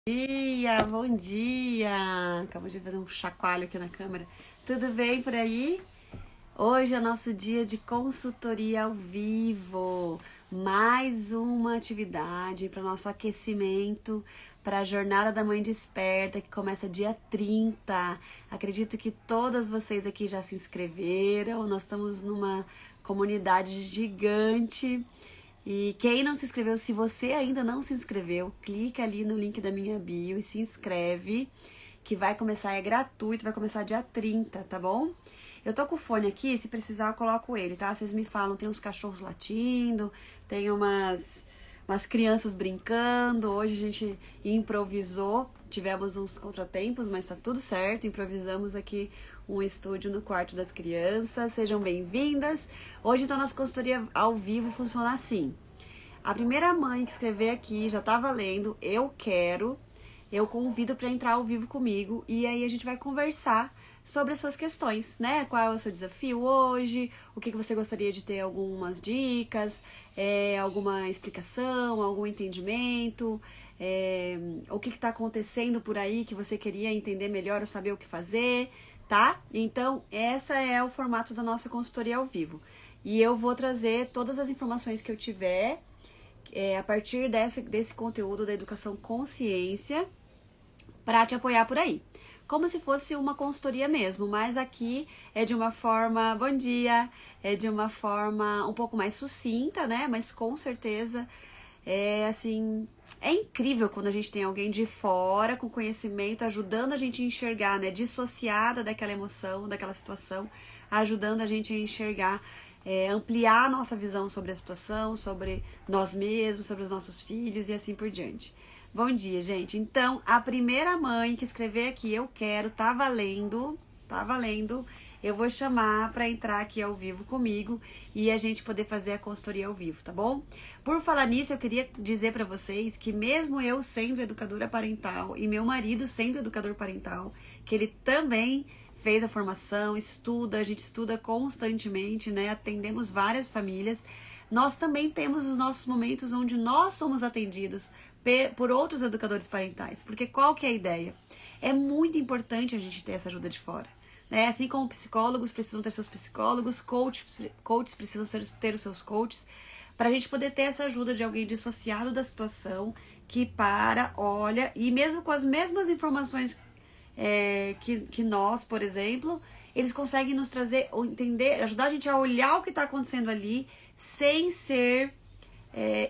Bom dia! Acabou de fazer um chacoalho aqui na câmera. Tudo bem por aí? Hoje é nosso dia de consultoria ao vivo. Mais uma atividade para nosso aquecimento para a Jornada da Mãe Desperta, que começa dia 30. Acredito que todas vocês aqui já se inscreveram. Nós estamos numa comunidade gigante. E quem não se inscreveu, se você ainda não se inscreveu, clica ali no link da minha bio e se inscreve, que vai começar, é gratuito, vai começar dia 30, tá bom? Eu tô com o fone aqui, se precisar eu coloco ele, tá? Vocês me falam, tem uns cachorros latindo, tem umas crianças brincando, hoje a gente improvisou, tivemos uns contratempos, mas tá tudo certo, improvisamos aqui um estúdio no quarto das crianças. Sejam bem-vindas. Hoje, então, nossa consultoria ao vivo funciona assim. A primeira mãe que escrever aqui, já tá valendo, eu quero, eu convido para entrar ao vivo comigo e aí a gente vai conversar sobre as suas questões, né? Qual é o seu desafio hoje, o que você gostaria de ter algumas dicas, alguma explicação, algum entendimento, o que tá acontecendo por aí que você queria entender melhor ou saber o que fazer, tá? Então, essa é o formato da nossa consultoria ao vivo. E eu vou trazer todas as informações que eu tiver a partir desse conteúdo da educação consciência para te apoiar por aí. Como se fosse uma consultoria mesmo, mas aqui é de uma forma, bom dia, é de uma forma um pouco mais sucinta, né? Mas com certeza é incrível quando a gente tem alguém de fora, com conhecimento, ajudando a gente a enxergar, né? Dissociada daquela emoção, daquela situação, ajudando a gente a enxergar, ampliar a nossa visão sobre a situação, sobre nós mesmos, sobre os nossos filhos e assim por diante. Bom dia, gente. Então, a primeira mãe que escrever aqui, eu quero, tá valendo. Eu vou chamar para entrar aqui ao vivo comigo e a gente poder fazer a consultoria ao vivo, tá bom? Por falar nisso, eu queria dizer para vocês que mesmo eu sendo educadora parental e meu marido sendo educador parental, que ele também fez a formação, a gente estuda constantemente, né? Atendemos várias famílias. Nós também temos os nossos momentos onde nós somos atendidos por outros educadores parentais. Porque qual que é a ideia? É muito importante a gente ter essa ajuda de fora. Né? Assim como psicólogos precisam ter seus psicólogos, coaches precisam ter os seus coaches, para a gente poder ter essa ajuda de alguém dissociado da situação, que olha, e mesmo com as mesmas informações que nós, por exemplo, eles conseguem nos trazer, ou entender, ajudar a gente a olhar o que está acontecendo ali, sem ser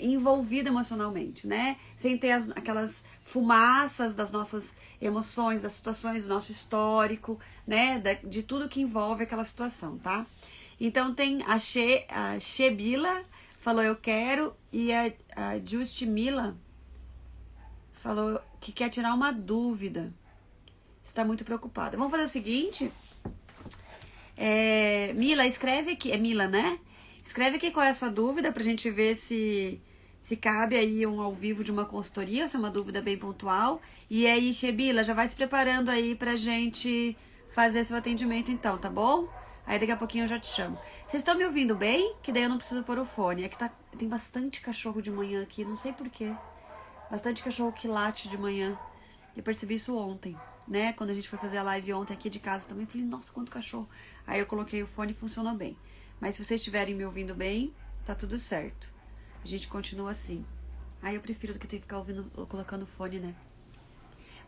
envolvido emocionalmente, né? Sem ter aquelas fumaças das nossas emoções, das situações, do nosso histórico, né? De tudo que envolve aquela situação, tá? Então tem a Shebila falou eu quero, e a Justimila falou que quer tirar uma dúvida. Está muito preocupada. Vamos fazer o seguinte. Mila, escreve aqui. É Mila, né? Escreve aqui qual é a sua dúvida pra gente ver se cabe aí um ao vivo de uma consultoria, ou se é uma dúvida bem pontual. E aí, Shebila, já vai se preparando aí pra gente fazer seu atendimento então, tá bom? Aí daqui a pouquinho eu já te chamo. Vocês estão me ouvindo bem? Que daí eu não preciso pôr o fone. É que tem bastante cachorro de manhã aqui, não sei porquê. Bastante cachorro que late de manhã. Eu percebi isso ontem, né? Quando a gente foi fazer a live ontem aqui de casa também, eu falei, nossa, quanto cachorro. Aí eu coloquei o fone e funcionou bem. Mas se vocês estiverem me ouvindo bem, tá tudo certo. A gente continua assim. Aí eu prefiro do que ter que ficar colocando fone, né?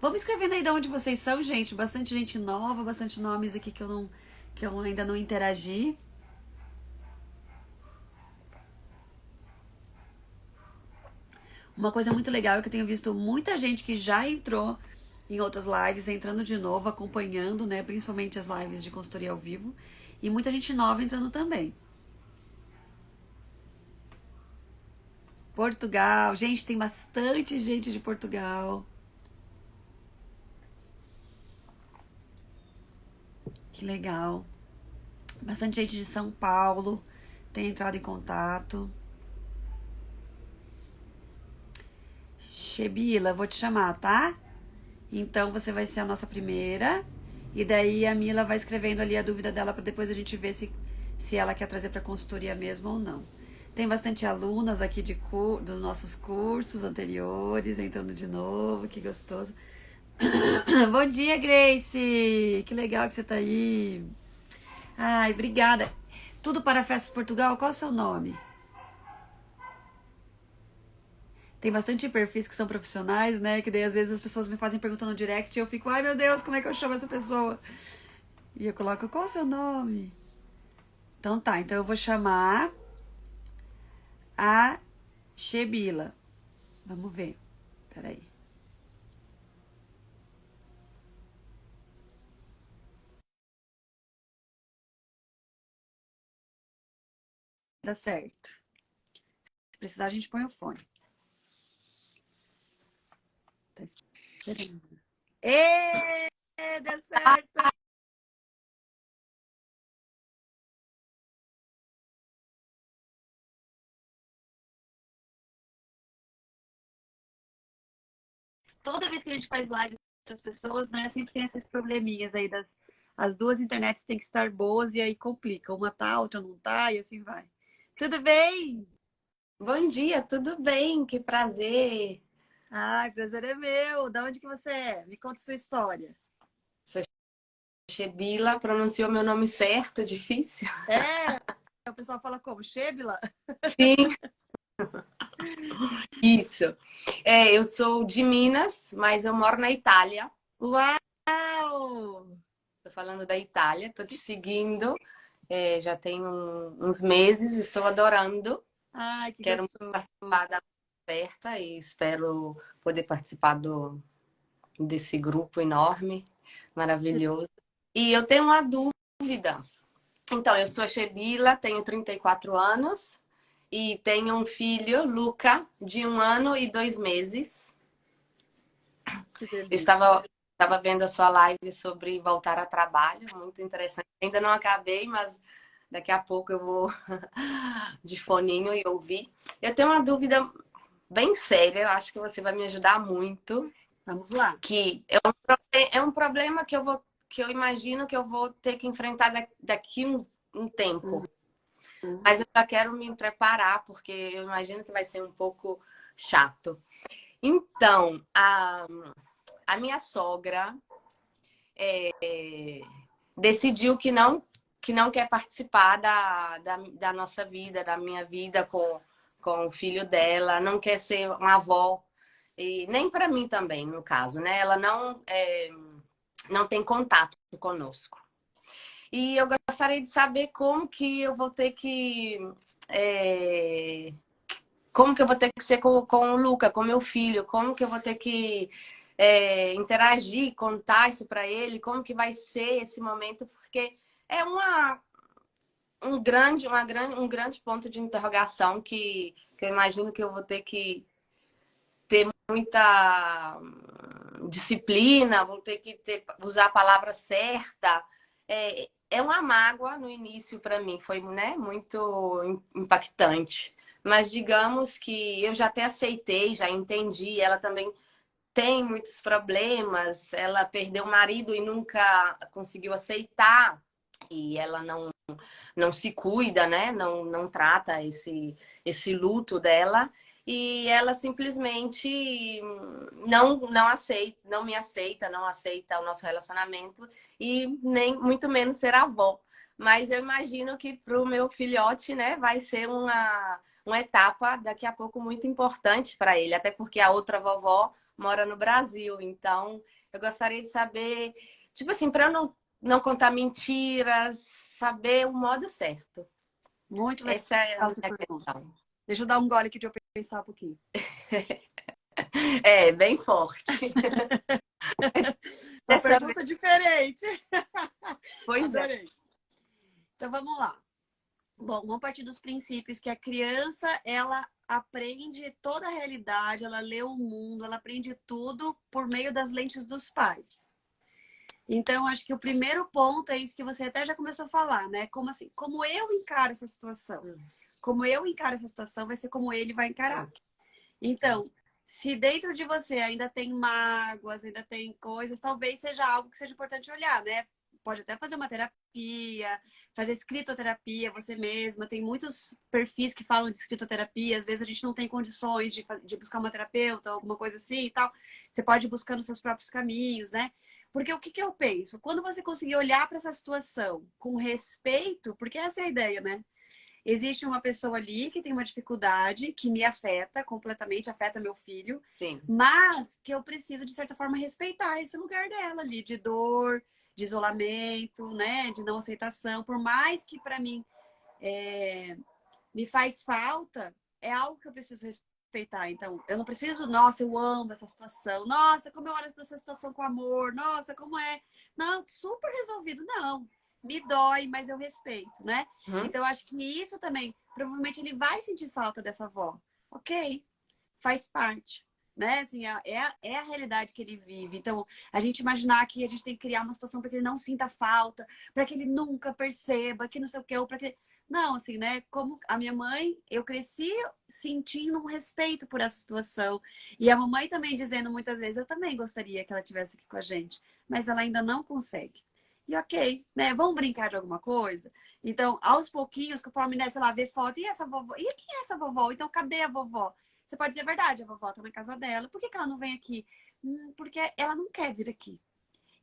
Vamos escrevendo aí de onde vocês são, gente. Bastante gente nova, bastante nomes aqui que eu ainda não interagi. Uma coisa muito legal é que eu tenho visto muita gente que já entrou em outras lives, entrando de novo, acompanhando, né? Principalmente as lives de consultoria ao vivo. E muita gente nova entrando também. Portugal. Gente, tem bastante gente de Portugal. Que legal. Bastante gente de São Paulo tem entrado em contato. Shebila, vou te chamar, tá? Então você vai ser a nossa primeira. E daí a Mila vai escrevendo ali a dúvida dela para depois a gente ver se ela quer trazer para consultoria mesmo ou não. Tem bastante alunas aqui dos nossos cursos anteriores, entrando de novo, que gostoso. Bom dia, Grace! Que legal que você tá aí. Ai, obrigada. Tudo para Festas Portugal, qual é o seu nome? Tem bastante perfis que são profissionais, né? Que daí às vezes as pessoas me fazem pergunta no direct e eu fico, ai meu Deus, como é que eu chamo essa pessoa? E eu coloco, qual é o seu nome? Então tá, então eu vou chamar a Shebila. Vamos ver. Peraí. Dá certo. Se precisar, a gente põe o fone. Tá esperando. Ê, deu certo! Toda vez que a gente faz live com as pessoas, né, sempre tem esses probleminhas aí as duas internets têm que estar boas e aí complica. Uma tá, a outra não tá e assim vai. Tudo bem? Bom dia, tudo bem? Que prazer. Ai, prazer é meu. Da onde que você é? Me conta sua história. Sou Shebila, pronunciou meu nome certo, difícil? É, o pessoal fala como? Shebila? Sim, isso. Eu sou de Minas, mas eu moro na Itália. Uau! Estou falando da Itália, estou te seguindo. Já tem uns meses, estou adorando. Ai, que Quero muito gostoso. participar da oferta e espero poder participar desse grupo enorme, maravilhoso. E eu tenho uma dúvida. Então, eu sou a Shebila, tenho 34 anos e tenho um filho, Luca, de 1 ano e 2 meses. Que Eu delícia. estava vendo a sua live sobre voltar ao trabalho, muito interessante. Ainda não acabei, mas daqui a pouco eu vou de foninho e ouvir. Eu tenho uma dúvida bem séria, eu acho que você vai me ajudar muito, Vamos lá. que é um problema que eu imagino que eu vou ter que enfrentar daqui um tempo. Uhum. Mas eu já quero me preparar, porque eu imagino que vai ser um pouco chato. Então, a minha sogra decidiu que não quer participar da nossa vida, da minha vida com o filho dela, não quer ser uma avó. E nem para mim também, no caso, né? Ela não tem contato conosco. E eu gostaria de saber como que eu vou ter que é, como que eu vou ter que ser com o Luca, com meu filho, como que eu vou ter que interagir, contar isso para ele, como que vai ser esse momento, porque é um grande ponto de interrogação que eu imagino que eu vou ter que ter muita disciplina, vou ter que usar a palavra certa. É uma mágoa no início para mim, foi, né, muito impactante. Mas digamos que eu já até aceitei, já entendi. Ela também tem muitos problemas. Ela perdeu o marido e nunca conseguiu aceitar. E ela não se cuida, né? Não trata esse luto dela. E ela simplesmente não aceita, não me aceita, não aceita o nosso relacionamento e nem muito menos ser avó. Mas eu imagino que para o meu filhote, né, vai ser uma etapa daqui a pouco muito importante para ele, até porque a outra vovó mora no Brasil. Então, eu gostaria de saber, tipo assim, para eu não contar mentiras, saber o modo certo. Muito legal Essa é a essa minha pergunta. questão. Deixa eu dar um gole aqui de eu pensar um pouquinho. É, bem forte. Uma Dessa vez, pergunta diferente. pois é. Adorei. Então vamos lá. Bom, vamos partir dos princípios que a criança, ela aprende toda a realidade, ela lê o mundo, ela aprende tudo por meio das lentes dos pais. Então, acho que o primeiro ponto é isso que você até já começou a falar, né? Como assim? Como eu encaro essa situação? Como eu encaro essa situação vai ser como ele vai encarar. Então, se dentro de você ainda tem mágoas, ainda tem coisas, talvez seja algo que seja importante olhar, né? pode até fazer uma terapia, fazer escritoterapia você mesma. Tem muitos perfis que falam de escritoterapia. Às vezes a gente não tem condições de buscar uma terapeuta, alguma coisa assim e tal. Você pode ir buscando seus próprios caminhos, né? Porque o que que eu penso? Quando você conseguir olhar para essa situação com respeito, porque essa é a ideia, né? Existe uma pessoa ali que tem uma dificuldade que me afeta completamente, afeta meu filho, Sim. mas que eu preciso, de certa forma, respeitar esse lugar dela ali, de dor, de isolamento, né? De não aceitação. Por mais que para mim me faz falta, é algo que eu preciso respeitar. Então, eu não preciso, nossa, eu amo essa situação, nossa, como eu olho para essa situação com amor, nossa, como é. Não, super resolvido, não. Me dói, mas eu respeito, né? Uhum. Então, eu acho que isso também, provavelmente ele vai sentir falta dessa avó. Ok, faz parte. Né? Assim, é a realidade que ele vive. Então, a gente imaginar que a gente tem que criar uma situação para que ele não sinta falta, para que ele nunca perceba que não sei o que, ou para que. Não, assim, né? Como a minha mãe, eu cresci sentindo um respeito por essa situação. E a mamãe também dizendo muitas vezes, eu também gostaria que ela estivesse aqui com a gente, mas ela ainda não consegue. E ok, né? Vamos brincar de alguma coisa? Então, aos pouquinhos, conforme, né, sei lá, ver foto, e essa vovó? E quem é essa vovó? Então, cadê a vovó? Você pode dizer a verdade, a vovó tá na casa dela. Por que que ela não vem aqui? Porque ela não quer vir aqui.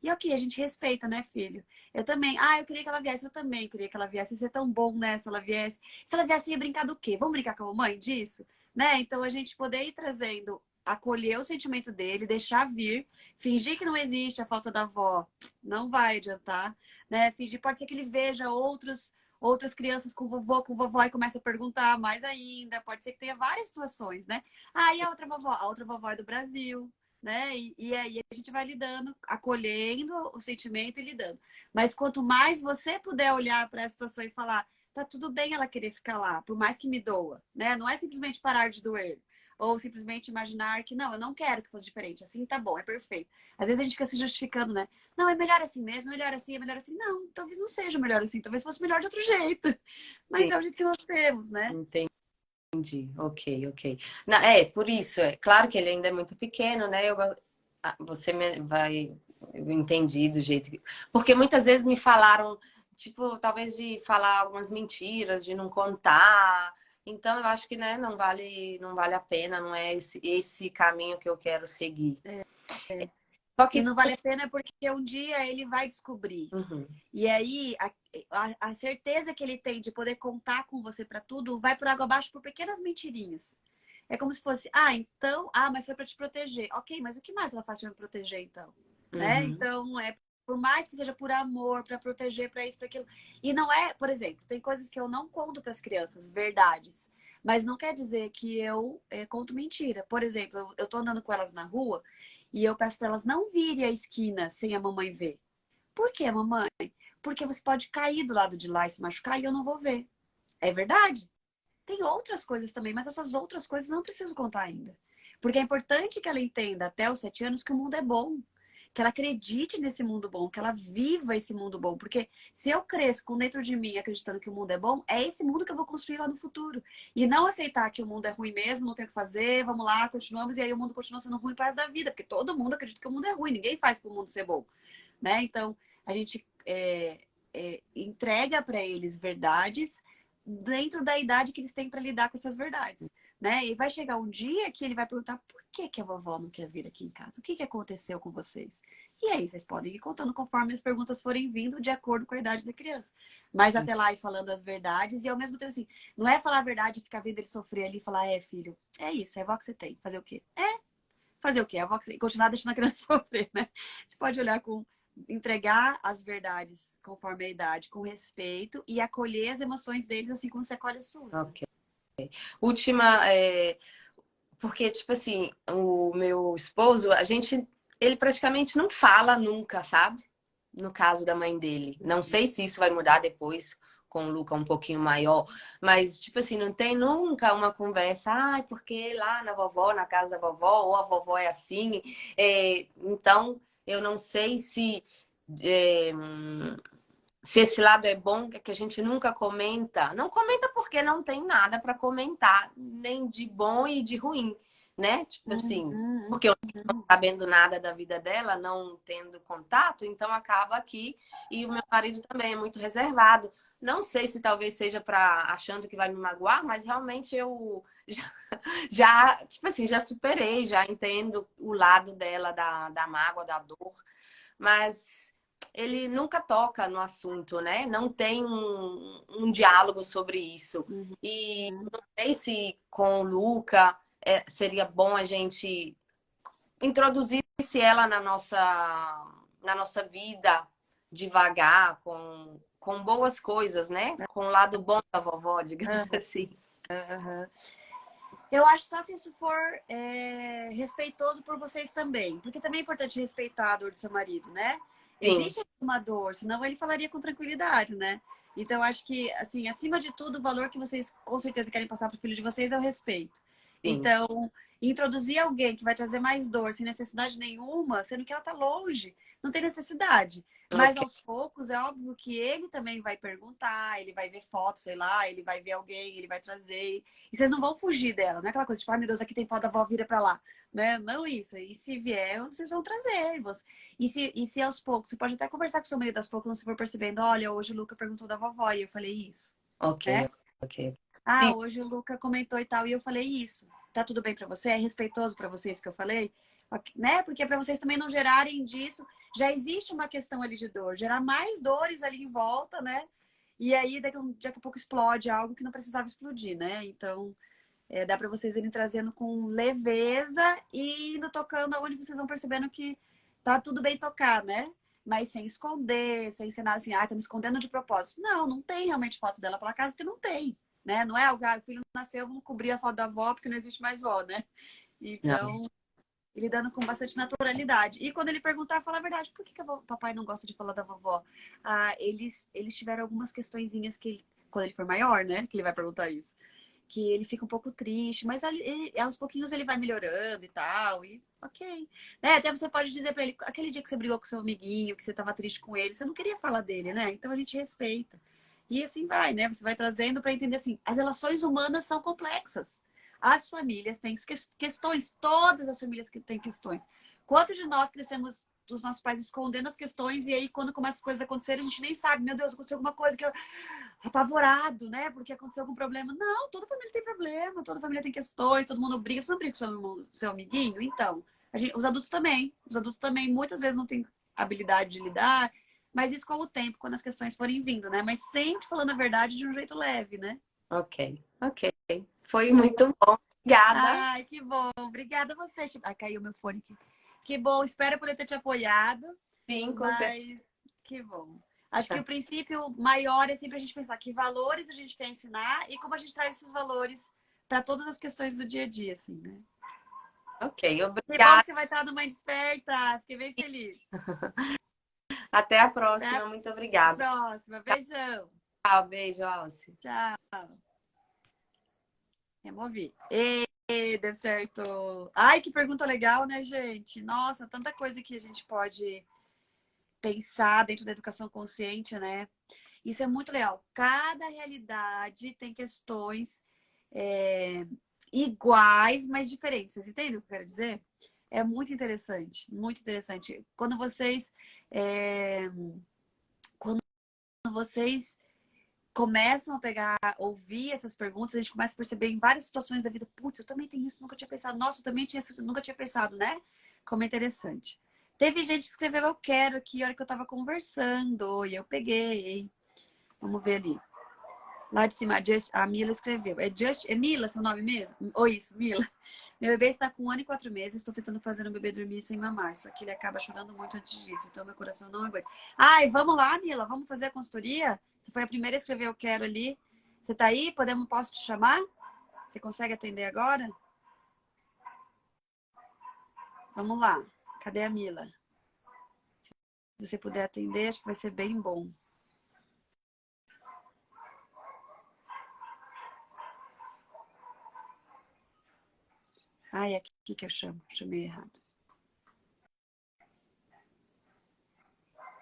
E ok, a gente respeita, né, filho? Eu também. Ah, eu queria que ela viesse. Eu também queria que ela viesse. Isso é tão bom, né, se ela viesse. Se ela viesse, ia brincar do quê? Vamos brincar com a mamãe disso? Né? Então, a gente poder ir trazendo, acolher o sentimento dele, deixar vir, fingir que não existe a falta da avó, não vai adiantar, né? Fingir, pode ser que ele veja outras crianças com vovó e começa a perguntar mais ainda. Pode ser que tenha várias situações, né? Ah, e a outra vovó? A outra vovó é do Brasil, né? E aí a gente vai lidando, acolhendo o sentimento e lidando. Mas quanto mais você puder olhar para essa situação e falar, tá tudo bem ela querer ficar lá, por mais que me doa, né? Não é simplesmente parar de doer. Ou simplesmente imaginar que não, eu não quero que fosse diferente. Assim tá bom, é perfeito. Às vezes a gente fica se justificando, né? Não, é melhor assim mesmo, melhor assim, é melhor assim. Não, talvez não seja melhor assim, talvez fosse melhor de outro jeito. Mas Sim, é o jeito que nós temos, né? entendi. Ok, ok. Não, é, por isso, é claro que ele ainda é muito pequeno, né? Você vai. Eu entendi do jeito que. Porque muitas vezes me falaram, tipo, talvez de falar algumas mentiras, de não contar. Então, eu acho que, né, não vale a pena, não é esse caminho que eu quero seguir. Só E que. não vale a pena porque um dia ele vai descobrir. Uhum, E aí, a certeza que ele tem de poder contar com você para tudo vai por água abaixo por pequenas mentirinhas. É como se fosse, então, mas foi para te proteger. Ok, mas o que mais ela faz para me proteger, então? Né? uhum, Então, por mais que seja por amor, para proteger, para isso, para aquilo. E não é, por exemplo, tem coisas que eu não conto para as crianças, verdades. Mas não quer dizer que eu conto mentira. Por exemplo, eu tô andando com elas na rua e eu peço para elas não virem a esquina sem a mamãe ver. Por que, mamãe? Porque você pode cair do lado de lá e se machucar e eu não vou ver. É verdade. Tem outras coisas também, mas essas outras coisas eu não preciso contar ainda. Porque é importante que ela entenda até os 7 anos que o mundo é bom. Que ela acredite nesse mundo bom, que ela viva esse mundo bom. Porque se eu cresço com dentro de mim acreditando que o mundo é bom, é esse mundo que eu vou construir lá no futuro. E não aceitar que o mundo é ruim mesmo, não tem o que fazer, vamos lá, continuamos, e aí o mundo continua sendo ruim para da vida. Porque todo mundo acredita que o mundo é ruim, ninguém faz para o mundo ser bom. Né? Então, a gente entrega para eles verdades dentro da idade que eles têm para lidar com essas verdades. Né? E vai chegar um dia que ele vai perguntar por que, que a vovó não quer vir aqui em casa? O que, que aconteceu com vocês? E aí, vocês podem ir contando conforme as perguntas forem vindo, de acordo com a idade da criança. Mas até lá, ir falando as verdades, e ao mesmo tempo, assim, não é falar a verdade e ficar vendo ele sofrer ali e falar, filho, é isso, é a avó que você tem. Fazer o quê? Fazer o quê? A avó que você... Continuar deixando a criança sofrer, né? Você pode olhar com entregar as verdades conforme a idade, com respeito e acolher as emoções deles assim como você acolhe as suas. Né? ok. Última, porque, tipo assim, o meu esposo, ele praticamente não fala nunca, sabe? No caso da mãe dele. Não sei se isso vai mudar depois com o Luca um pouquinho maior, mas, tipo assim, não tem nunca uma conversa, porque lá na vovó, na casa da vovó, ou a vovó é assim. Então, eu não sei é, se esse lado é bom, que a gente nunca comenta. Não comenta porque não tem nada para comentar, nem de bom e de ruim. né? Tipo assim, Uhum, porque eu não estou uhum. sabendo nada da vida dela, não tendo contato, então acaba aqui. E o meu marido também é muito reservado. Não sei se talvez seja para achando que vai me magoar, mas realmente eu tipo assim, já superei, já entendo o lado dela da mágoa, da dor, mas ele nunca toca no assunto, né? Não tem um diálogo sobre isso. Uhum. E não sei se com o Luca seria bom a gente introduzisse ela na nossa vida devagar, com boas coisas, né? Com o lado bom da vovó, digamos Aham, assim. aham. Eu acho só se isso for respeitoso por vocês também. Porque também é importante respeitar a dor do seu marido, né? Sim, Existe uma dor, senão ele falaria com tranquilidade, né? Então, eu acho que, assim, acima de tudo, o valor que vocês com certeza querem passar para o filho de vocês é o respeito. sim. Então, introduzir alguém que vai trazer mais dor sem necessidade nenhuma, sendo que ela está longe, não tem necessidade. Mas Ok. aos poucos, é óbvio que ele também vai perguntar, ele vai ver fotos, sei lá, ele vai ver alguém, ele vai trazer. E vocês não vão fugir dela, não é aquela coisa tipo, ai meu Deus, aqui tem foto da avó, vira pra lá. Né? Não isso. E se vier, vocês vão trazer. E se aos poucos, você pode até conversar com seu marido aos poucos, quando você for percebendo, olha, hoje o Luca perguntou da vovó e eu falei isso, Ok, né? ok. Ah, Sim, hoje o Luca comentou e tal, e eu falei isso. Tá tudo bem pra você? É respeitoso pra vocês que eu falei? Né? Porque para vocês também não gerarem disso, já existe uma questão ali de dor, gerar mais dores ali em volta, né? E aí daqui a pouco explode algo que não precisava explodir, né? Então, dá para vocês irem trazendo com leveza e indo tocando aonde vocês vão percebendo que tá tudo bem tocar, né? Mas sem esconder, sem ser nada assim, ah, tá me escondendo de propósito. Não, não tem realmente foto dela pela casa, porque não tem, né? Não é o filho nasceu, vamos cobrir a foto da avó, porque não existe mais vó, né? não. Então, ele dando com bastante naturalidade. E quando ele perguntar, fala a verdade. Por que o papai não gosta de falar da vovó? Ah, eles tiveram algumas questõezinhas que quando ele for maior, né? Que ele vai perguntar isso que ele fica um pouco triste, mas aos pouquinhos ele vai melhorando e tal, e ok. Até você pode dizer pra ele, aquele dia que você brigou com seu amiguinho, que você tava triste com ele, você não queria falar dele, né? Então a gente respeita. E assim vai, né? Você vai trazendo para entender assim, as relações humanas são complexas. As famílias têm questões, todas as famílias que têm questões. Quantos de nós crescemos dos nossos pais escondendo as questões e aí quando começam as coisas a acontecer, a gente nem sabe, meu Deus, aconteceu alguma coisa que eu apavorado, né? Porque aconteceu algum problema. Não, toda família tem problema, toda família tem questões, todo mundo briga. Você não briga com seu amiguinho? Então, os adultos também. Os adultos também muitas vezes não têm habilidade de lidar, mas isso com o tempo, quando as questões forem vindo, né? Mas sempre falando a verdade de um jeito leve, né? Ok, ok. Foi muito bom. Obrigada. Ai, que bom. Obrigada a você. Ai, caiu meu fone aqui. Que bom. Espero poder ter te apoiado, Sim, com mas que bom. Acho que o certeza. princípio maior é sempre a gente pensar que valores a gente quer ensinar e como a gente traz esses valores para todas as questões do dia a dia, assim, né? Ok, Que bom obrigada. que você vai estar numa desperta. Fiquei bem feliz. Até a Até próxima. a Muito obrigada. próxima. Beijão. Tchau, beijo, Alce. Tchau. Removi. Deu certo. Ai, que pergunta legal, né, gente? Nossa, tanta coisa que a gente pode pensar dentro da educação consciente, né? Isso é muito legal. Cada realidade tem questões é, iguais, mas diferentes. Vocês entendem o que eu quero dizer? É muito interessante, muito interessante. Quando vocês começam a pegar, ouvir essas perguntas, a gente começa a perceber em várias situações da vida, putz, eu também tenho isso, nunca tinha pensado. Nossa, eu também tinha, nunca tinha pensado, né? Como é interessante. Teve gente que escreveu eu quero aqui, a hora que eu tava conversando, e eu peguei. Vamos ver ali. Lá de cima, a Mila escreveu. É Mila seu nome mesmo? Ou isso, Mila. Meu bebê está com 1 ano e 4 meses. Estou tentando fazer o bebê dormir sem mamar. Só que ele acaba chorando muito antes disso. Então meu coração não aguenta. Ai, vamos lá, Mila. Vamos fazer a consultoria? Você foi a primeira a escrever eu quero ali. Você tá aí? Posso te chamar? Você consegue atender agora? Vamos lá. Cadê a Mila? Se você puder atender, acho que vai ser bem bom. Ai, aqui que eu chamo. Chamei errado.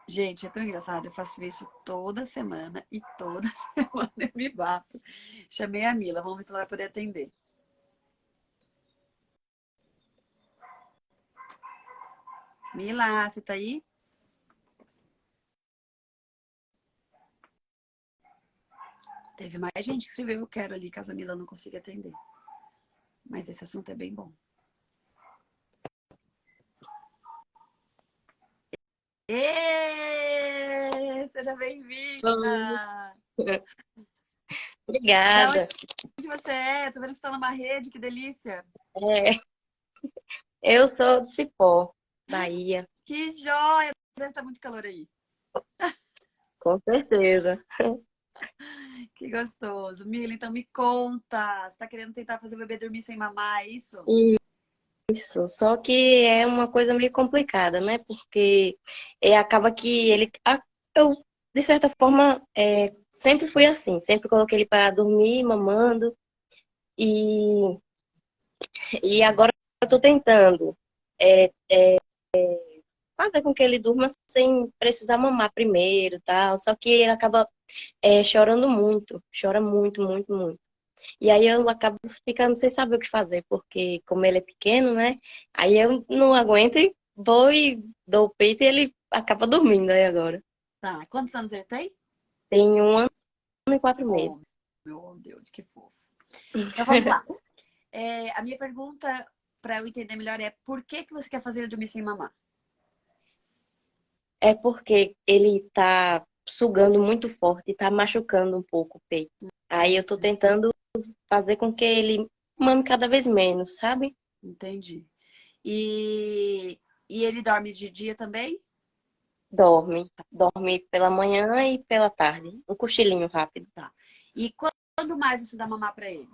Gente, é tão engraçado. Eu faço isso toda semana e toda semana eu me bato. Chamei a Mila, vamos ver se ela vai poder atender. Mila, você tá aí? Teve mais gente que escreveu eu quero ali, caso a Mila não consiga atender. Mas esse assunto é bem bom. Ê, seja bem-vinda! Da Obrigada. onde você é? Tô vendo que você tá numa rede, que delícia! É, eu sou de Cipó, Bahia, Que joia! Deve estar muito calor aí. com certeza. Que gostoso. Mila, então me conta. Você tá querendo tentar fazer o bebê dormir sem mamar, é isso? Isso, só que é uma coisa meio complicada, né? Porque acaba que eu, de certa forma, sempre fui assim, sempre coloquei ele para dormir, mamando, e, e agora eu tô tentando é, fazer com que ele durma sem precisar mamar primeiro, tal. Só que ele acaba chorando muito, chora muito, muito, muito. E aí eu acabo ficando sem saber o que fazer, porque como ele é pequeno, né? Aí eu não aguento e vou e dou o peito e ele acaba dormindo aí agora. Tá. Quantos anos ele tem? Tem 1 ano e 4 meses. Oh, meu Deus, que fofo. Então vamos lá. A minha pergunta, para eu entender melhor, é por que que você quer fazer ele dormir sem mamar? É porque ele tá sugando muito forte e tá machucando um pouco o peito. Aí eu tô tentando fazer com que ele mame cada vez menos, sabe? Entendi. E ele dorme de dia também? Dorme. Dorme pela manhã e pela tarde. Um cochilinho rápido. Tá. E quando mais você dá mamar para ele?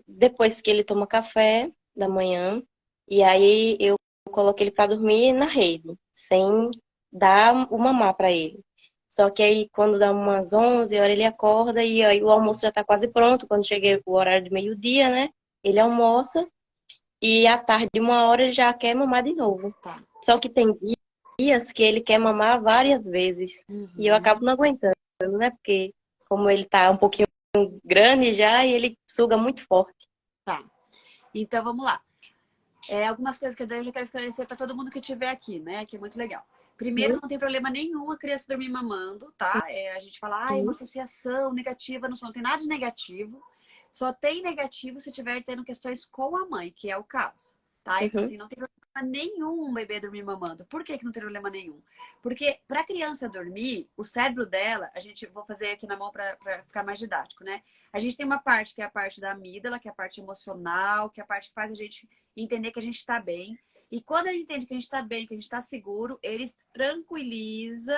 Depois que ele toma café da manhã, e aí eu coloquei ele para dormir na rede, sem dar o mamar para ele. Só que aí quando dá umas 11 horas ele acorda e aí o almoço já tá quase pronto, quando chega o horário de meio-dia, né? Ele almoça e à tarde, 1 hora, ele já quer mamar de novo. Tá. Só que tem dias que ele quer mamar várias vezes e eu Uhum. acabo não aguentando, né? Porque como ele tá um pouquinho grande já e ele suga muito forte. Tá. Então vamos lá. Algumas coisas que eu já quero esclarecer para todo mundo que estiver aqui, né? Que é muito legal. Primeiro, não tem problema nenhum a criança dormir mamando, tá? A gente fala, é uma associação negativa, não tem nada de negativo. Só tem negativo se estiver tendo questões com a mãe, que é o caso, tá? Então, Uhum. assim, não tem problema nenhum um bebê dormir mamando. Por que que não tem problema nenhum? Porque para a criança dormir, o cérebro dela, vou fazer aqui na mão para ficar mais didático, né? A gente tem uma parte que é a parte da amígdala, que é a parte emocional, que é a parte que faz a gente entender que a gente está bem. E quando ele entende que a gente está bem, que a gente está seguro, ele se tranquiliza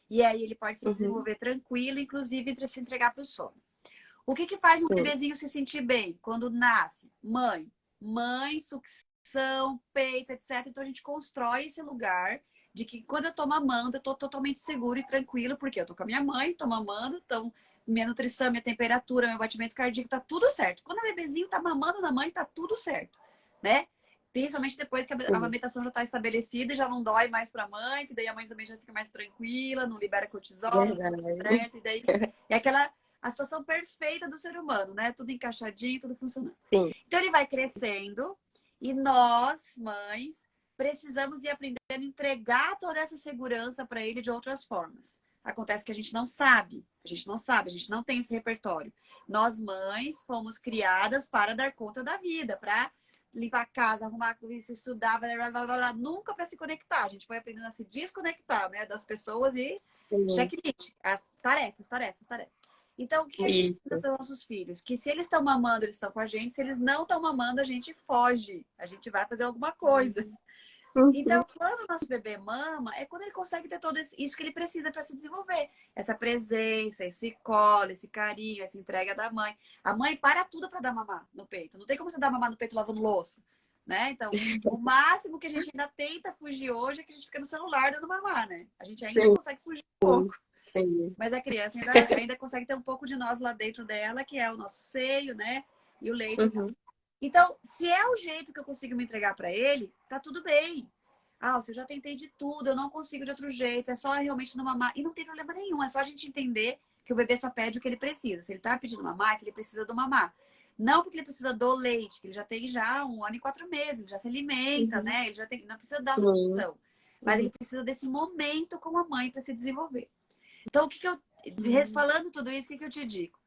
e aí ele pode se Uhum. desenvolver tranquilo, inclusive entre se entregar para o sono. O que que faz um Sim. bebezinho se sentir bem quando nasce? Mãe, sucção, peito, etc. Então a gente constrói esse lugar de que quando eu tô mamando, eu tô totalmente seguro e tranquilo, porque eu tô com a minha mãe, tô mamando, então minha nutrição, minha temperatura, meu batimento cardíaco, tá tudo certo. Quando o bebezinho tá mamando na mãe, tá tudo certo, né? Principalmente depois que a Sim. amamentação já está estabelecida e já não dói mais para a mãe, que daí a mãe também já fica mais tranquila, não libera cortisol, tá tudo Verdade. certo, e daí é aquela a situação perfeita do ser humano, né? Tudo encaixadinho, tudo funcionando. Sim. Então ele vai crescendo e nós, mães, precisamos ir aprendendo a entregar toda essa segurança para ele de outras formas. Acontece que a gente não sabe, a gente não tem esse repertório. Nós, mães, fomos criadas para dar conta da vida, para limpar a casa, arrumar isso, estudar, blá, blá, blá, blá, nunca para se conectar. A gente foi aprendendo a se desconectar, né, das pessoas e Sim. checklist, tarefas, tarefas, tarefas. Então, o que a gente ensina Isso. para os nossos filhos? Que se eles estão mamando, eles estão com a gente. Se eles não estão mamando, a gente foge. A gente vai fazer alguma coisa. Então, Uhum. quando o nosso bebê mama, é quando ele consegue ter tudo isso que ele precisa para se desenvolver. Essa presença, esse colo, esse carinho, essa entrega da mãe. A mãe para tudo para dar mamar no peito. Não tem como você dar mamar no peito lavando louça, né? Então, o máximo que a gente ainda tenta fugir hoje é que a gente fica no celular dando mamar, né? A gente ainda Sim. consegue fugir um pouco. Sim. Mas a criança ainda consegue ter um pouco de nós lá dentro dela, que é o nosso seio, né? E o leite e tal. Uhum. Então, se é o jeito que eu consigo me entregar para ele, tá tudo bem. Ah, eu já tentei de tudo, eu não consigo de outro jeito, é só realmente não mamar. E não tem problema nenhum, é só a gente entender que o bebê só pede o que ele precisa. Se ele tá pedindo mamar, é que ele precisa do mamar. Não porque ele precisa do leite, que ele já tem já 1 ano e 4 meses, ele já se alimenta, Uhum. né? Ele já tem, não precisa da Sim. nutrição, mas ele Uhum. precisa desse momento com a mãe para se desenvolver. Então, Uhum. falando tudo isso, o que eu te digo?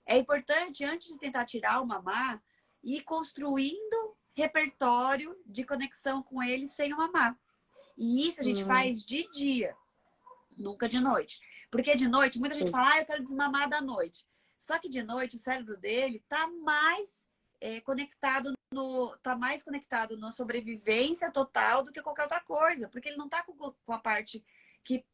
É importante, antes de tentar tirar o mamar, ir construindo repertório de conexão com ele sem o mamar. E isso a gente Uhum. faz de dia, nunca de noite. Porque de noite, muita gente Sim. fala, eu quero desmamar da noite. Só que de noite, o cérebro dele tá mais tá mais conectado na sobrevivência total do que qualquer outra coisa. Porque ele não tá com a parte que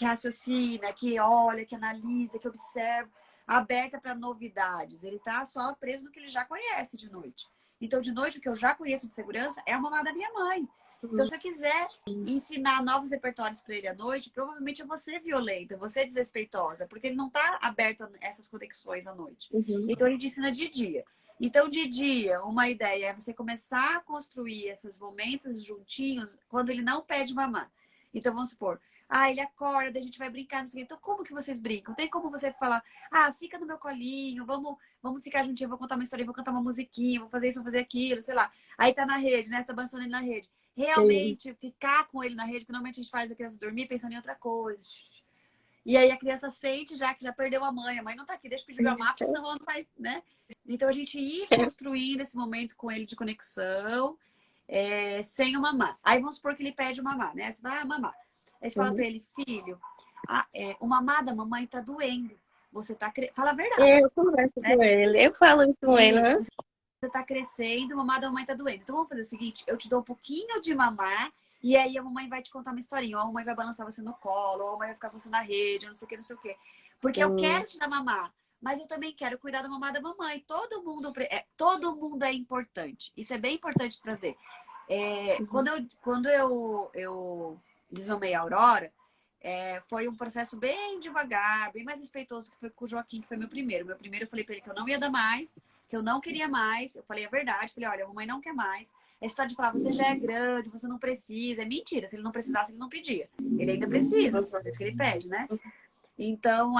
raciocina, que olha, que analisa, que observa, aberta para novidades. Ele tá só preso no que ele já conhece de noite. Então, de noite, o que eu já conheço de segurança é a mamada da minha mãe. Então, Uhum. se eu quiser ensinar novos repertórios para ele à noite, provavelmente eu vou ser violenta, eu vou ser desrespeitosa, porque ele não está aberto a essas conexões à noite. Uhum. Então, a gente ensina de dia. Então, de dia, uma ideia é você começar a construir esses momentos juntinhos quando ele não pede mamar. Então, vamos supor, ele acorda, a gente vai brincar, não sei o quê. Então, como que vocês brincam? Tem como você falar, fica no meu colinho, vamos ficar juntinho, vou contar uma história, vou cantar uma musiquinha, vou fazer isso, vou fazer aquilo, sei lá. Aí tá na rede, né? Tá balançando ele na rede. Sim. Realmente ficar com ele na rede, porque normalmente a gente faz a criança dormir pensando em outra coisa. E aí a criança sente já que já perdeu a mãe não tá aqui, deixa eu pedir pra mamar, porque senão ela não vai, né? Então a gente ir construindo esse momento com ele de conexão, sem o mamar. Aí vamos supor que ele pede o mamar, né? Você vai mamar. Aí você fala pra Uhum. ele, filho, o mamar da mamãe tá doendo. Você tá Fala a verdade, Eu converso né? com ele. Eu falo isso com ele, Isso, né? você tá crescendo, a mamada da mamãe tá doendo. Então vamos fazer o seguinte, eu te dou um pouquinho de mamar e aí a mamãe vai te contar uma historinha. Ou a mamãe vai balançar você no colo, ou a mamãe vai ficar com você na rede, não sei o que, não sei o que. Porque eu Sim. quero te dar mamar, mas eu também quero cuidar da mamada da mamãe. Todo mundo é importante. Isso é bem importante trazer. Uhum. Quando eu desmamei a Aurora, foi um processo bem devagar, bem mais respeitoso que foi com o Joaquim, que foi meu primeiro. Meu primeiro eu falei pra ele que eu não ia dar mais, que eu não queria mais. Eu falei a verdade, falei, olha, a mamãe não quer mais. A história de falar, você já é grande, você não precisa, é mentira. Se ele não precisasse, ele não pedia. Ele ainda precisa, por isso que ele pede, né? Então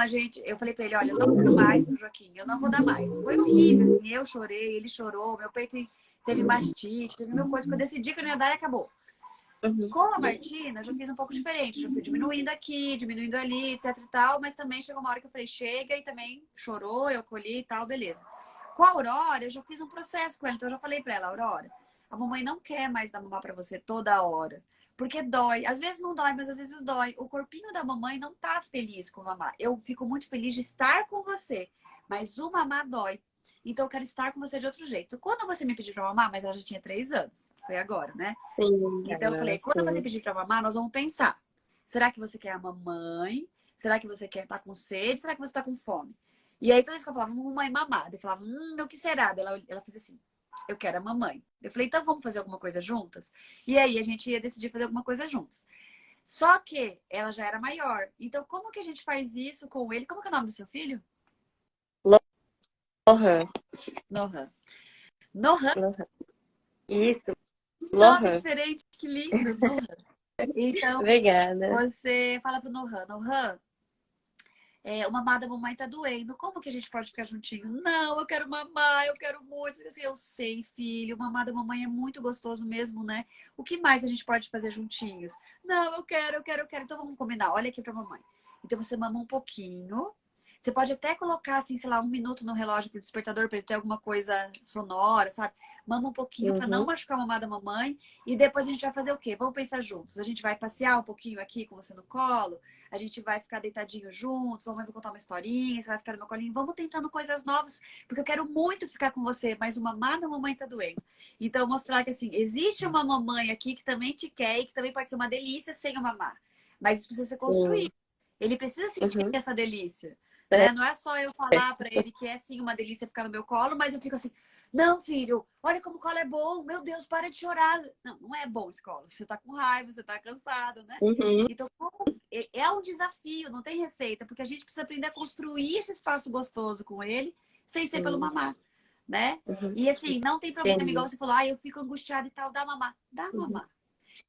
eu falei pra ele, olha, eu não quero mais pro Joaquim, eu não vou dar mais. Foi horrível, assim, eu chorei, ele chorou, meu peito teve mastite, teve mil coisas, porque eu decidi que eu não ia dar e acabou. Uhum. Com a Martina, eu já fiz um pouco diferente. Eu já fui diminuindo aqui, diminuindo ali, etc e tal. Mas também chegou uma hora que eu falei, chega, e também chorou, eu colhi e tal, beleza. Com a Aurora, eu já fiz um processo com ela. Então eu já falei pra ela, Aurora, a mamãe não quer mais dar mamar pra você toda hora. Porque dói. Às vezes não dói, mas às vezes dói. O corpinho da mamãe não tá feliz com o mamar. Eu fico muito feliz de estar com você. Mas o mamar dói. Então eu quero estar com você de outro jeito. Quando você me pediu pra mamar, mas ela já tinha 3 anos. Foi agora, né? Sim, Então eu falei, quando você sim. pedir para mamar, nós vamos pensar. Será que você quer a mamãe? Será que você quer estar com sede? Será que você está com fome? E aí, toda vez que eu falava, mamãe mamada, eu falava, o que será? Ela fazia assim, eu quero a mamãe. Eu falei, então vamos fazer alguma coisa juntas? E aí a gente ia decidir fazer alguma coisa juntas. Só que ela já era maior. Então, como que a gente faz isso com ele? Como que é o nome do seu filho? Lohan. Nohan. Nohan, Lohan. Isso, que nome Lohan. diferente, que lindo, Nohan. Então, Obrigada. você fala pro Nohan, Nohan, o mamar da mamãe tá doendo. Como que a gente pode ficar juntinho? Não, eu quero mamar, eu quero muito. Assim, eu sei, filho, o mamar da mamãe é muito gostoso mesmo, né? O que mais a gente pode fazer juntinhos? Não, eu quero, eu quero, eu quero. Então vamos combinar. Olha aqui pra mamãe. Então você mama um pouquinho. Você pode até colocar, assim, sei lá, 1 minuto no relógio pro despertador pra ele ter alguma coisa sonora, sabe? Mama um pouquinho pra não Uhum. machucar a mamar da mamãe. E depois a gente vai fazer o quê? Vamos pensar juntos. A gente vai passear um pouquinho aqui com você no colo. A gente vai ficar deitadinho juntos, ou vai contar uma historinha, você vai ficar no meu colinho. Vamos tentando coisas novas, porque eu quero muito ficar com você, mas uma mamá da mamãe tá doendo. Então, mostrar que, assim, existe uma mamãe aqui que também te quer e que também pode ser uma delícia sem o mamar. Mas isso precisa ser construído. Sim. Ele precisa sentir Uhum. essa delícia. É. Né? Não é só eu falar para ele que é sim uma delícia ficar no meu colo, mas eu fico assim, não, filho, olha como o colo é bom, meu Deus, para de chorar. Não, não é bom esse colo. Você tá com raiva, você tá cansado, né? Uhum. Então, é um desafio, não tem receita, porque a gente precisa aprender a construir esse espaço gostoso com ele, sem ser pelo Sim. mamar, né? Uhum. E assim, não tem problema, igual Entendi. você falou, eu fico angustiada e tal, dá mamar. Dá Uhum. mamar.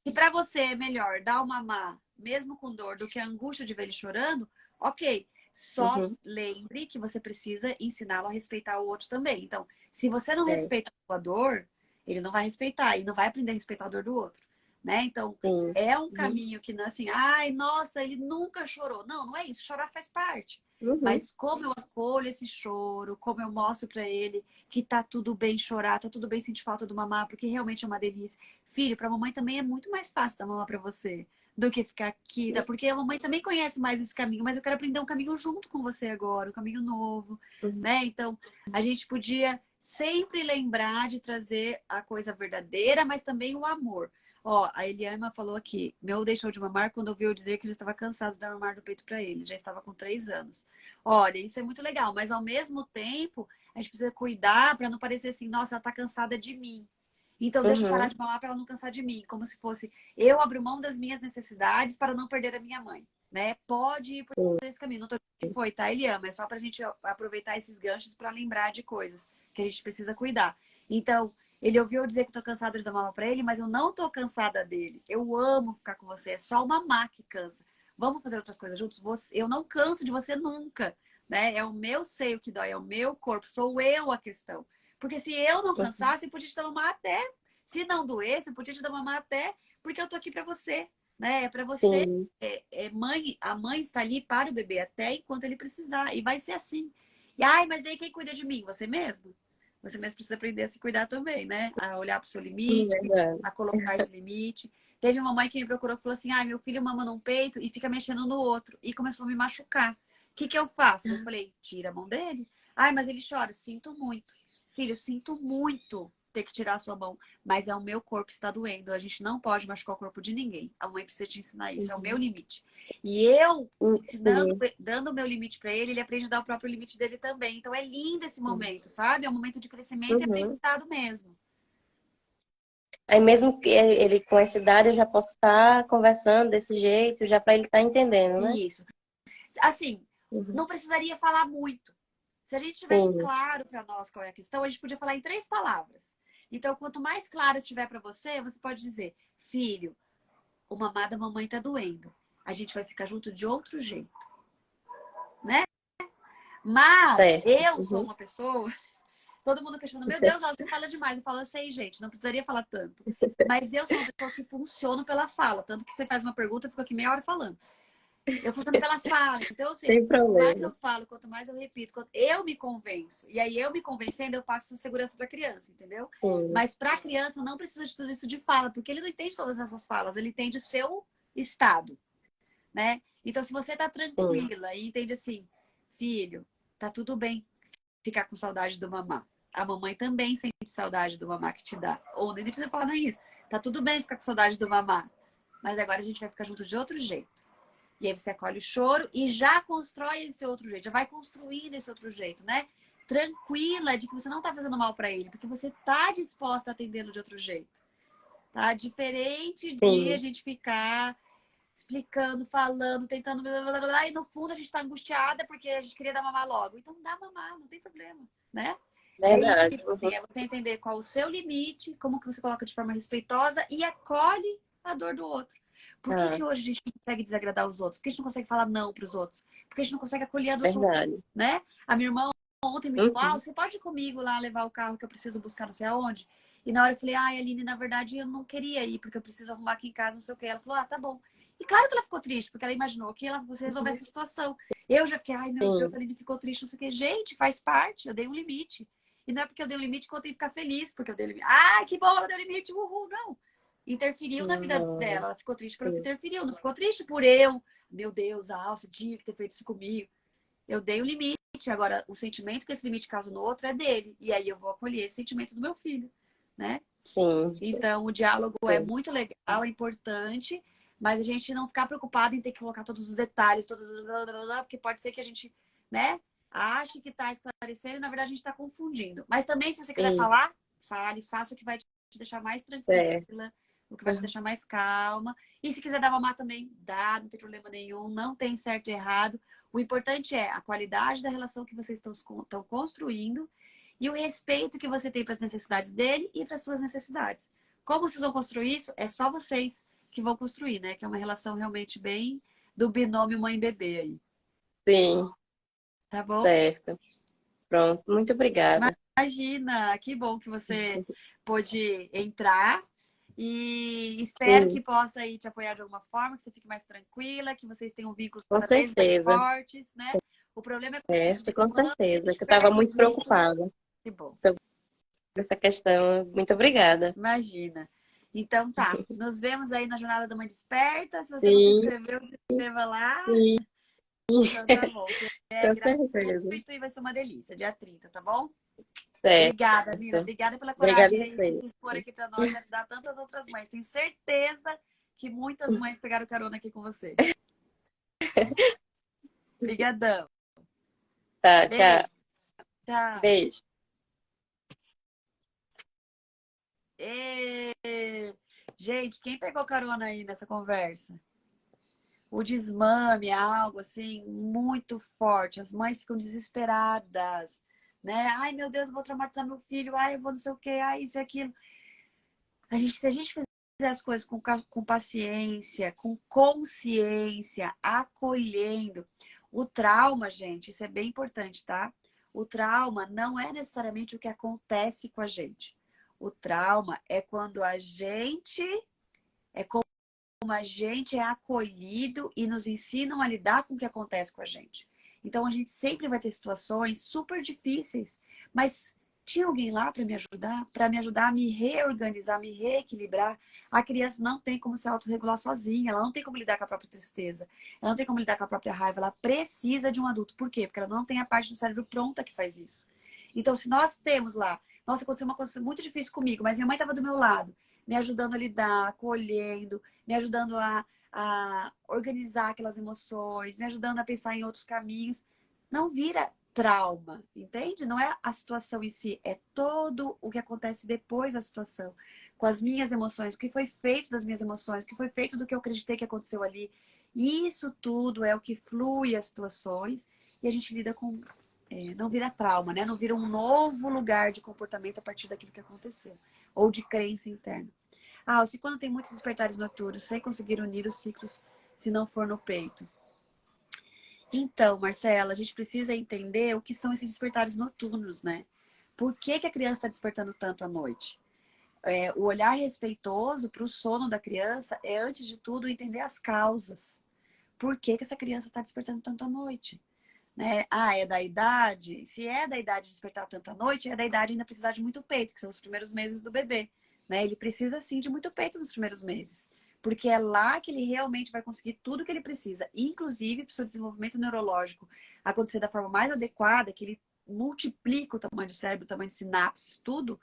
Se para você é melhor dar o mamar, mesmo com dor, do que a angústia de ver ele chorando, ok. Só Uhum. lembre que você precisa ensiná-lo a respeitar o outro também. Então, se você não É. respeita a sua dor, ele não vai respeitar e não vai aprender a respeitar a dor do outro, né? Então, Sim. é um Uhum. caminho que não é assim, ai, nossa, ele nunca chorou. Não, não é isso. Chorar faz parte. Uhum. Mas como eu acolho esse choro, como eu mostro pra ele que tá tudo bem chorar, tá tudo bem sentir falta do mamar, porque realmente é uma delícia. Filho, pra mamãe também é muito mais fácil dar mamar pra você do que ficar aqui, tá? Porque a mamãe também conhece mais esse caminho, mas eu quero aprender um caminho junto com você agora, um caminho novo, Uhum. né? Então, a gente podia sempre lembrar de trazer a coisa verdadeira, mas também o amor. Ó, a Eliana falou aqui, meu deixou de mamar quando ouviu dizer que ele estava cansado de dar mamar do peito para ele, já estava com 3 anos. Olha, isso é muito legal, mas ao mesmo tempo, a gente precisa cuidar para não parecer assim, nossa, ela tá cansada de mim. Então, deixa eu parar Uhum. de mamar para ela não cansar de mim, como se fosse eu abro mão das minhas necessidades para não perder a minha mãe, né? Pode ir por Sim. esse caminho. Não tô dizendo que foi, tá, Eliana? É só pra gente aproveitar esses ganchos para lembrar de coisas que a gente precisa cuidar. Então, ele ouviu eu dizer que eu tô cansada de dar mama para ele, mas eu não tô cansada dele. Eu amo ficar com você, é só o mamar que cansa. Vamos fazer outras coisas juntos? Eu não canso de você nunca, né? É o meu seio que dói, é o meu corpo, sou eu a questão. Porque se eu não Uhum. cansasse, eu podia te dar mamar até. Se não doesse, eu podia te dar mamar até porque eu tô aqui para você, né? É para você. Sim. Mãe, a mãe está ali para o bebê até enquanto ele precisar. E vai ser assim. E ai, mas daí quem cuida de mim? Você mesmo? Você mesmo precisa aprender a se cuidar também, né? A olhar para o seu limite, Verdade. a colocar esse limite. Teve uma mãe que me procurou e falou assim: ai, meu filho mama num peito e fica mexendo no outro. E começou a me machucar. O que que eu faço? Eu falei: tira a mão dele. Ai, mas ele chora. Sinto muito. Filho, sinto muito ter que tirar a sua mão, mas é o meu corpo que está doendo. A gente não pode machucar o corpo de ninguém. A mãe precisa te ensinar isso, é o meu Uhum. limite. E eu ensinando, Sim. dando o meu limite para ele, ele aprende a dar o próprio limite dele também. Então é lindo esse momento, sabe? É um momento de crescimento e Uhum. aprendizado mesmo. Aí mesmo que ele com essa idade, eu já posso estar conversando desse jeito, já para ele estar entendendo, né? Isso. Assim, Uhum. não precisaria falar muito. Se a gente tivesse Sim. claro para nós qual é a questão, a gente podia falar em 3 palavras. Então, quanto mais claro tiver para você, você pode dizer: filho, o mamar da mamãe tá doendo. A gente vai ficar junto de outro jeito, né? Mas Certo. eu sou Uhum. uma pessoa, todo mundo questiona, meu Deus, você fala demais. Eu falo, eu sei, gente, não precisaria falar tanto. Mas eu sou uma pessoa que funciona pela fala. Tanto que você faz uma pergunta, eu fico aqui meia hora falando. Eu funciono pela fala. Então, ou seja, Sem quanto mais eu problema. falo, quanto mais eu repito, quanto eu me convenço. E aí, eu me convencendo, eu passo segurança para a criança, entendeu? Sim. Mas para a criança, não precisa de tudo isso de fala, porque ele não entende todas essas falas, ele entende o seu estado, né? Então, se você tá Sim. tranquila e entende assim, filho, tá tudo bem ficar com saudade do mamá. A mamãe também sente saudade do mamá que te dá. Ou nem precisa falar nem isso. Tá tudo bem ficar com saudade do mamá. Mas agora a gente vai ficar junto de outro jeito. E aí você acolhe o choro e já constrói esse outro jeito, já vai construindo esse outro jeito, né? Tranquila de que você não tá fazendo mal para ele, porque você tá disposta a atendê-lo de outro jeito. Tá? Diferente de a Sim. gente ficar explicando, falando, tentando, blá, blá, blá, blá, e no fundo a gente tá angustiada porque a gente queria dar mamar logo. Então dá mamar, não tem problema, né? É Verdade. isso, assim, Uhum. é você entender qual o seu limite, como que você coloca de forma respeitosa e acolhe a dor do outro. Por que Ah, que hoje a gente não consegue desagradar os outros? Por que a gente não consegue falar não para os outros? Por que a gente não consegue acolher a dor do outro, verdade. né? A minha irmã ontem me falou, ah, Uhum. você pode ir comigo lá levar o carro que eu preciso buscar não sei aonde? E na hora eu falei, ai, Aline, na verdade eu não queria ir, porque eu preciso arrumar aqui em casa, não sei o quê. Ela falou, ah, tá bom. E claro que ela ficou triste, porque ela imaginou que ela fosse resolver Uhum. essa situação. Eu já fiquei, ai, meu Deus, a Sim. Aline ficou triste, não sei o quê. Gente, faz parte, eu dei um limite. E não é porque eu dei um limite que eu tenho que ficar feliz, porque eu dei um limite. Ah, que bom, ela deu limite, uhul, não. Interferiu na vida Não. dela. Ela ficou triste pelo que Sim. interferiu, não ficou triste por eu. Meu Deus, a Alça tinha que ter feito isso comigo. Eu dei o limite. Agora, o sentimento que esse limite causa no outro é dele. E aí eu vou acolher esse sentimento do meu filho, né? Sim. Então, o diálogo é Sim. muito legal, é importante, mas a gente não ficar preocupado em ter que colocar todos os detalhes, todos, porque pode ser que a gente, né, ache que está esclarecendo e na verdade a gente está confundindo. Mas também, se você quiser Isso. falar, fale, faça o que vai te deixar mais tranquila, Certo. o que vai te Uhum. deixar mais calma. E se quiser dar mamar também, dá, não tem problema nenhum, não tem certo e errado. O importante é a qualidade da relação que vocês estão construindo e o respeito que você tem para as necessidades dele e para as suas necessidades. Como vocês vão construir isso? É só vocês que vão construir, né? Que é uma relação realmente bem do binômio mãe-bebê aí. Sim. tá bom? Certo. Pronto. Muito obrigada. Imagina, que bom que você pôde entrar e espero Sim, que possa aí te apoiar de alguma forma, que você fique mais tranquila, que vocês tenham vínculos com cada vez mais certeza. fortes, né? O problema é quando a Certo, gente, com quando a certeza. gente Que eu estava perde o muito vínculo. preocupada Que bom, sobre essa questão. Muito obrigada. imagina. Então tá, nos vemos aí na Jornada da Mãe Desperta. Se você não se Sim, inscreveu, se inscreva lá. sim, Então tá bom, que é com certeza. gratuito e vai ser uma delícia, dia 30, tá bom? Obrigada, Nina. Certo. Obrigada pela Obrigada coragem a aí de você. se expor aqui para nós e ajudar tantas outras mães. Tenho certeza que muitas mães pegaram carona aqui com você. Obrigadão. Tá, tchau. Beijo. Tchau. Beijo. Ê! Gente, quem pegou carona aí nessa conversa? O desmame é algo assim muito forte. As mães ficam desesperadas, né? Ai, meu Deus, eu vou traumatizar meu filho. Ai, eu vou não sei o quê. Ai, isso e aquilo. Se a gente fizer as coisas com paciência, com consciência, acolhendo. O trauma, gente, isso é bem importante, tá? O trauma não é necessariamente o que acontece com a gente. O trauma é quando como a gente é acolhido e nos ensinam a lidar com o que acontece com a gente. Então a gente sempre vai ter situações super difíceis, mas tinha alguém lá para me ajudar a me reorganizar, me reequilibrar. A criança não tem como se autorregular sozinha, ela não tem como lidar com a própria tristeza, ela não tem como lidar com a própria raiva, ela precisa de um adulto. Por quê? Porque ela não tem a parte do cérebro pronta que faz isso. Então, se nós temos lá, nossa, aconteceu uma coisa muito difícil comigo, mas minha mãe estava do meu lado, me ajudando a lidar, acolhendo, me ajudando a organizar aquelas emoções, me ajudando a pensar em outros caminhos. Não vira trauma, entende? Não é a situação em si, é todo o que acontece depois da situação, com as minhas emoções, o que foi feito das minhas emoções, o que foi feito do que eu acreditei que aconteceu ali. Isso tudo é o que flui as situações e a gente lida com. Não vira trauma, né? Não vira um novo lugar de comportamento a partir daquilo que aconteceu, ou de crença interna. Ah, se quando tem muitos despertares noturnos, sem conseguir unir os ciclos, se não for no peito. Então, Marcela, a gente precisa entender o que são esses despertares noturnos, né? Por que, que a criança está despertando tanto à noite? O olhar respeitoso para o sono da criança é, antes de tudo, entender as causas. Por que, que essa criança está despertando tanto à noite? Né? Ah, é da idade? Se é da idade de despertar tanto à noite, é da idade ainda precisar de muito peito, que são os primeiros meses do bebê. Né? Ele precisa, sim, de muito peito nos primeiros meses. Porque é lá que ele realmente vai conseguir tudo que ele precisa, inclusive para o seu desenvolvimento neurológico acontecer da forma mais adequada, que ele multiplica o tamanho do cérebro, o tamanho de sinapses, tudo,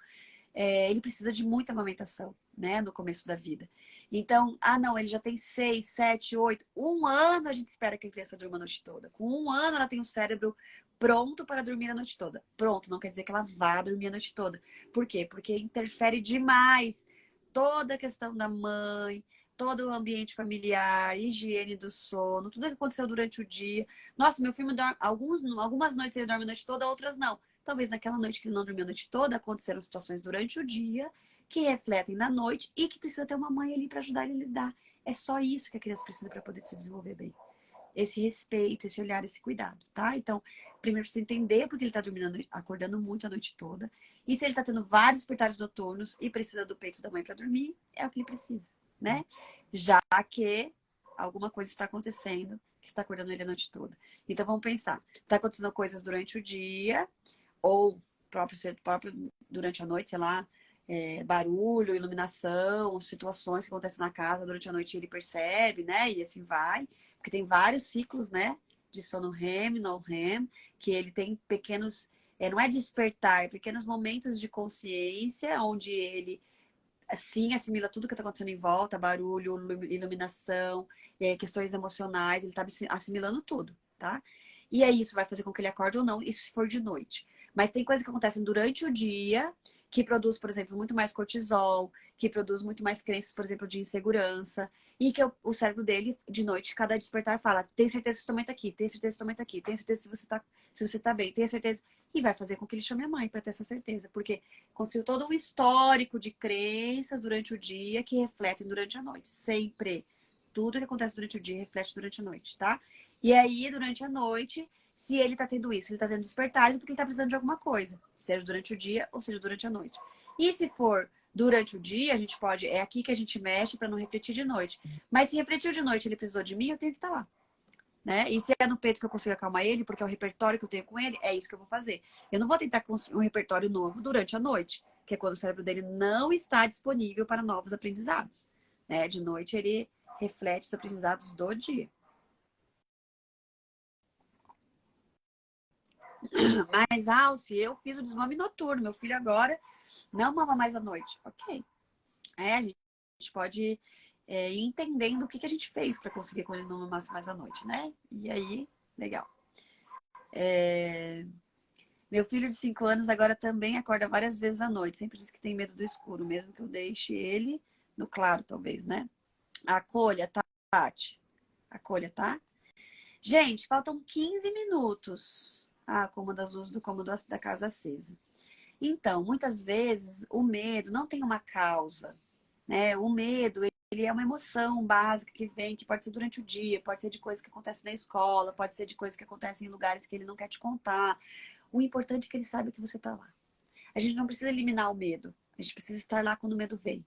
ele precisa de muita amamentação, né, no começo da vida. Então, não, ele já tem 6, 7, 8, 1 ano a gente espera que a criança durma a noite toda. Com 1 ano ela tem o cérebro pronto para dormir a noite toda. Pronto, não quer dizer que ela vá dormir a noite toda. Por quê? Porque interfere demais toda a questão da mãe, todo o ambiente familiar, higiene do sono, tudo que aconteceu durante o dia. Nossa, meu filho dorme, algumas noites ele dorme a noite toda, outras não. Talvez naquela noite que ele não dormiu a noite toda, aconteceram situações durante o dia que refletem na noite e que precisa ter uma mãe ali para ajudar ele a lidar. É só isso que a criança precisa para poder se desenvolver bem. Esse respeito, esse olhar, esse cuidado, tá? Então, primeiro precisa entender porque ele está dormindo, acordando muito a noite toda. E se ele está tendo vários despertares noturnos e precisa do peito da mãe para dormir, é o que ele precisa, né? Já que alguma coisa está acontecendo que está acordando ele a noite toda. Então, vamos pensar. Está acontecendo coisas durante o dia, ou próprio durante a noite, sei lá, barulho, iluminação, situações que acontecem na casa durante a noite ele percebe, né? E assim vai. Porque tem vários ciclos, né? De sono REM, não REM, que ele tem pequenos, não é despertar, pequenos momentos de consciência, onde ele assim assimila tudo que está acontecendo em volta, barulho, iluminação, questões emocionais, ele está assimilando tudo, tá? E aí isso vai fazer com que ele acorde ou não, isso se for de noite. Mas tem coisas que acontecem durante o dia que produz, por exemplo, muito mais cortisol, que produz muito mais crenças, por exemplo, de insegurança, e que o cérebro dele, de noite, cada despertar fala, tem certeza que sua mãe tá aqui, tem certeza que sua mãe tá aqui, tem certeza se você tá bem, tem certeza. E vai fazer com que ele chame a mãe para ter essa certeza, porque aconteceu todo um histórico de crenças durante o dia que refletem durante a noite, sempre. Tudo que acontece durante o dia reflete durante a noite, tá? E aí, durante a noite, Se ele tá tendo isso, ele tá tendo despertares, porque ele tá precisando de alguma coisa, seja durante o dia ou seja durante a noite. E se for durante o dia, a gente pode, é aqui que a gente mexe para não refletir de noite. Mas se refletiu de noite, ele precisou de mim, eu tenho que estar lá. Né? E se é no peito que eu consigo acalmar ele, porque é o repertório que eu tenho com ele, é isso que eu vou fazer. Eu não vou tentar construir um repertório novo durante a noite, que é quando o cérebro dele não está disponível para novos aprendizados. Né? De noite ele reflete os aprendizados do dia. Mas, Alce, eu fiz o desmame noturno. Meu filho agora não mama mais à noite. Ok. A gente pode ir entendendo o que a gente fez para conseguir que ele não mamasse mais à noite, né? E aí, legal. Meu filho de 5 anos agora também acorda várias vezes à noite. Sempre diz que tem medo do escuro, mesmo que eu deixe ele no claro, talvez, né? Acolha, Tati. Acolha, tá? Gente, faltam 15 minutos. Como das luzes do cômodo da casa acesa. Então, muitas vezes, o medo não tem uma causa, né? O medo, ele é uma emoção básica que vem, que pode ser durante o dia, pode ser de coisas que acontecem na escola, pode ser de coisas que acontecem em lugares que ele não quer te contar. O importante é que ele saiba que você está lá. A gente não precisa eliminar o medo, a gente precisa estar lá quando o medo vem.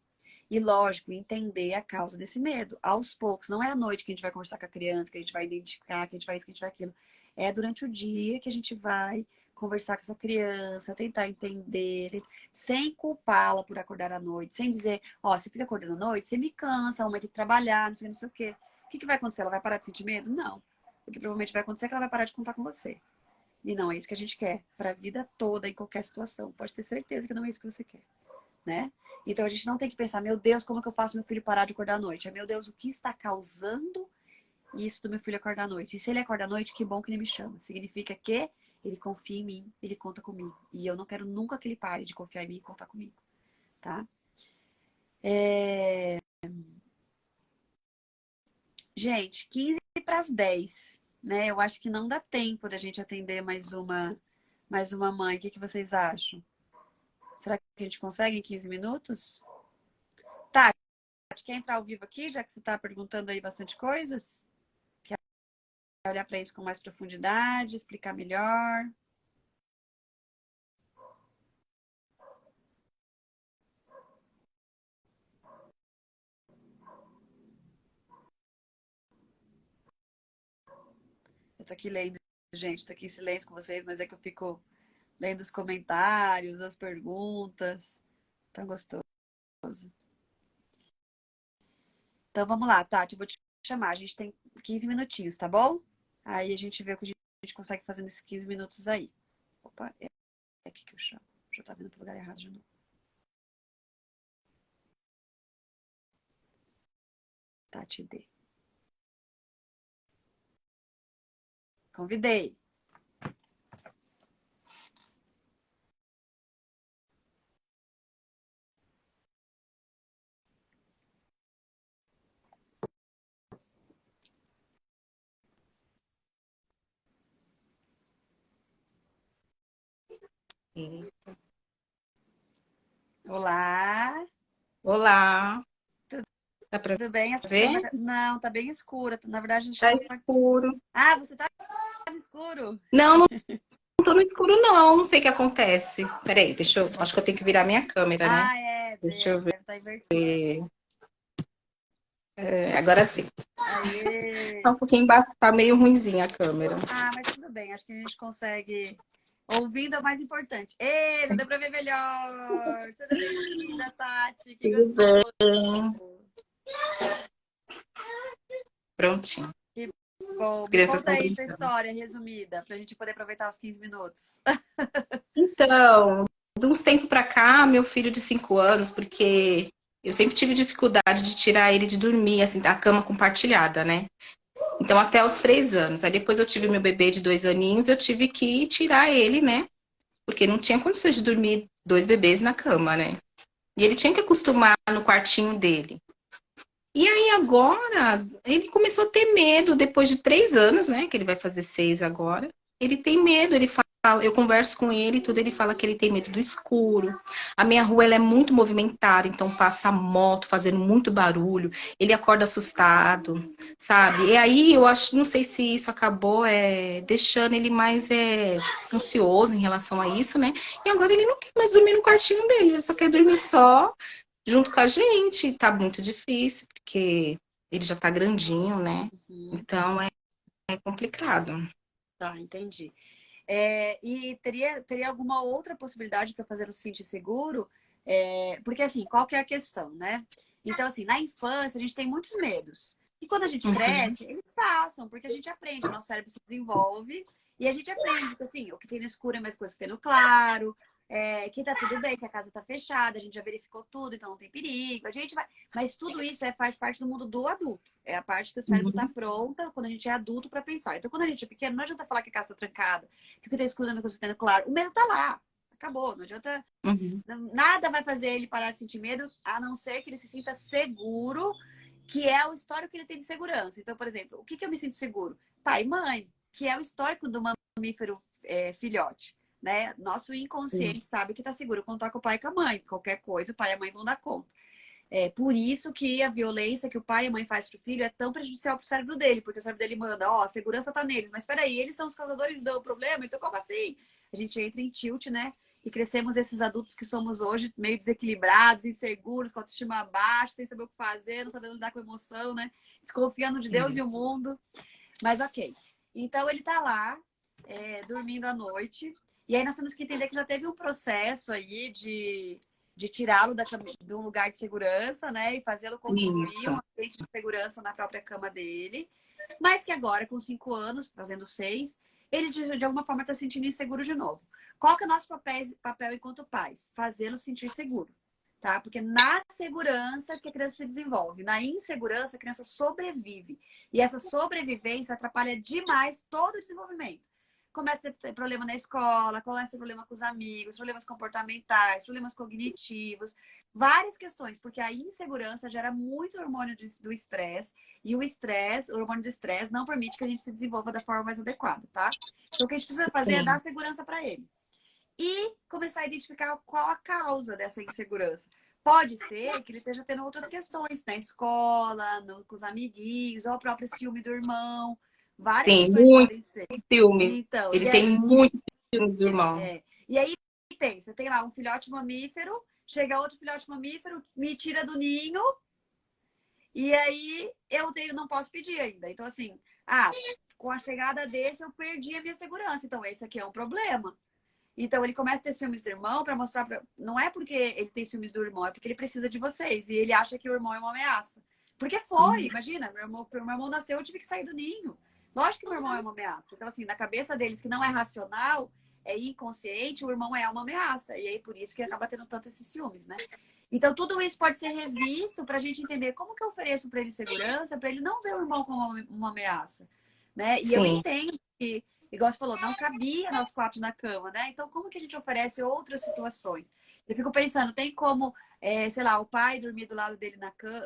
E, lógico, entender a causa desse medo. Aos poucos, não é à noite que a gente vai conversar com a criança, que a gente vai identificar, que a gente vai isso, que a gente vai aquilo. É durante o dia que a gente vai conversar com essa criança, tentar entender, sem culpá-la por acordar à noite, sem dizer, você fica acordando à noite, você me cansa, a mãe tem que trabalhar, não sei o quê. O que vai acontecer? Ela vai parar de sentir medo? Não. O que provavelmente vai acontecer é que ela vai parar de contar com você. E não é isso que a gente quer para a vida toda, em qualquer situação. Pode ter certeza que não é isso que você quer, né? Então a gente não tem que pensar, meu Deus, como que eu faço meu filho parar de acordar à noite? Meu Deus, o que está causando isso do meu filho acordar à noite? E se ele acorda à noite, que bom que ele me chama. Significa que ele confia em mim, ele conta comigo. E eu não quero nunca que ele pare de confiar em mim e contar comigo, tá? Gente, 15 para as 10, né? Eu acho que não dá tempo da gente atender mais uma mãe. O que vocês acham? Será que a gente consegue em 15 minutos? Tá, quer entrar ao vivo aqui, já que você está perguntando aí bastante coisas? Quer olhar para isso com mais profundidade, explicar melhor? Eu tô aqui lendo, gente, tô aqui em silêncio com vocês, mas é que eu fico lendo os comentários, as perguntas. Tão gostoso. Então vamos lá, Tati, eu vou te chamar. A gente tem 15 minutinhos, tá bom? Aí a gente vê o que a gente consegue fazer nesses 15 minutos aí. Opa, é aqui que eu chamo. Já tá vindo pro lugar errado de novo. Tati D. Convidei. Olá. Olá. Dá pra Tudo bem? Essa ver? câmera... Não, tá bem escura. Na verdade, a gente Tá tá... escuro. Você tá no escuro? Não tô no escuro, não. Não sei o que acontece. Peraí, acho que eu tenho que virar minha câmera, né? Deixa eu ver. Deve estar invertido. Agora sim. Aê. Tá um pouquinho embaixo, tá meio ruinzinha a câmera. Mas tudo bem. Acho que a gente consegue... Ouvindo é o mais importante. Ei, já deu pra ver melhor. Seja bem-vinda, Tati. Que Tudo gostoso. bem. Prontinho. Que bom. As Me crianças conta estão aí tua brincando. história resumida, pra gente poder aproveitar os 15 minutos. Então, de uns tempos pra cá, meu filho de 5 anos, porque eu sempre tive dificuldade de tirar ele de dormir, assim, da cama compartilhada, né? Então, até os 3 anos. Aí depois eu tive meu bebê de 2 aninhos, eu tive que tirar ele, né? Porque não tinha condições de dormir 2 bebês na cama, né? E ele tinha que acostumar no quartinho dele. E aí agora, ele começou a ter medo, depois de 3 anos, né? Que ele vai fazer 6 agora. Ele tem medo, ele fala eu converso com ele, tudo, ele fala que ele tem medo do escuro. A minha rua, ela é muito movimentada, então passa moto fazendo muito barulho. Ele acorda assustado, sabe? E aí eu acho, não sei se isso acabou deixando ele mais ansioso em relação a isso, né? E agora ele não quer mais dormir no quartinho dele, ele só quer dormir só junto com a gente. Tá muito difícil, porque ele já tá grandinho, né? Uhum. Então é complicado. Tá, entendi. E teria alguma outra possibilidade para fazer o se sentir seguro? Porque assim, qual que é a questão, né? Então, assim, na infância a gente tem muitos medos. E quando a gente cresce, eles passam, porque a gente aprende, o nosso cérebro se desenvolve e a gente aprende que assim, o que tem no escuro é mais coisa que tem no claro, que tá tudo bem, que a casa tá fechada, a gente já verificou tudo, então não tem perigo. A gente vai. Mas tudo isso faz parte do mundo do adulto. É a parte que o cérebro tá pronta quando a gente é adulto para pensar. Então, quando a gente é pequeno, não adianta falar que a casa tá trancada, que o que tá escuro é coisa que tem no claro. O medo tá lá. Acabou. Não adianta. Nada vai fazer ele parar de sentir medo, a não ser que ele se sinta seguro, que é o histórico que ele tem de segurança. Então, por exemplo, o que eu me sinto seguro? Pai e mãe, que é o histórico do mamífero filhote. Né? Nosso inconsciente sabe que tá seguro quando tá com o pai e com a mãe. Qualquer coisa, o pai e a mãe vão dar conta. Por isso que a violência que o pai e a mãe faz pro filho é tão prejudicial pro cérebro dele, porque o cérebro dele manda, a segurança tá neles, mas peraí, eles são os causadores do problema, então como assim? A gente entra em tilt, né? E crescemos esses adultos que somos hoje meio desequilibrados, inseguros, com a autoestima baixa, sem saber o que fazer, não sabendo lidar com emoção, né? Desconfiando de Deus e o mundo. Mas ok. Então ele tá lá, dormindo à noite, e aí nós temos que entender que já teve um processo aí de tirá-lo de um lugar de segurança, né? E fazê-lo construir um ambiente de segurança na própria cama dele. Mas que agora, com 5 anos, fazendo 6, ele de alguma forma está se sentindo inseguro de novo. Qual que é o nosso papel enquanto pais? Fazê-lo sentir seguro. Tá? Porque na segurança que a criança se desenvolve. Na insegurança, a criança sobrevive. E essa sobrevivência atrapalha demais todo o desenvolvimento. Começa a ter problema na escola, começa a ter problema com os amigos, problemas comportamentais, problemas cognitivos, várias questões, porque a insegurança gera muito hormônio do estresse, e o hormônio do estresse, não permite que a gente se desenvolva da forma mais adequada, tá? Então, o que a gente precisa fazer é dar segurança para ele. E começar a identificar qual a causa dessa insegurança. Pode ser que ele esteja tendo outras questões na escola, com os amiguinhos, ou o próprio ciúme do irmão. Várias questões podem ser. Ciúme. Então, ele tem muito ciúme do irmão. E aí, pensa, tem lá um filhote mamífero, chega outro filhote mamífero, me tira do ninho, e aí não posso pedir ainda. Então, assim, com a chegada desse, eu perdi a minha segurança. Então, esse aqui é um problema. Então, ele começa a ter ciúmes do irmão para mostrar Não é porque ele tem ciúmes do irmão, é porque ele precisa de vocês. E ele acha que o irmão é uma ameaça. Porque imagina, meu irmão nasceu, eu tive que sair do ninho. Lógico que meu irmão é uma ameaça. Então, assim, na cabeça deles, que não é racional, é inconsciente, o irmão é uma ameaça. E aí, por isso que acaba tendo tanto esses ciúmes, né? Então, tudo isso pode ser revisto para a gente entender como que eu ofereço para ele segurança, para ele não ver o irmão como uma ameaça, né? E eu entendo que, igual você falou, não cabia nós 4 na cama, né? Então, como que a gente oferece outras situações? Eu fico pensando, tem como, sei lá, o pai dormir do lado dele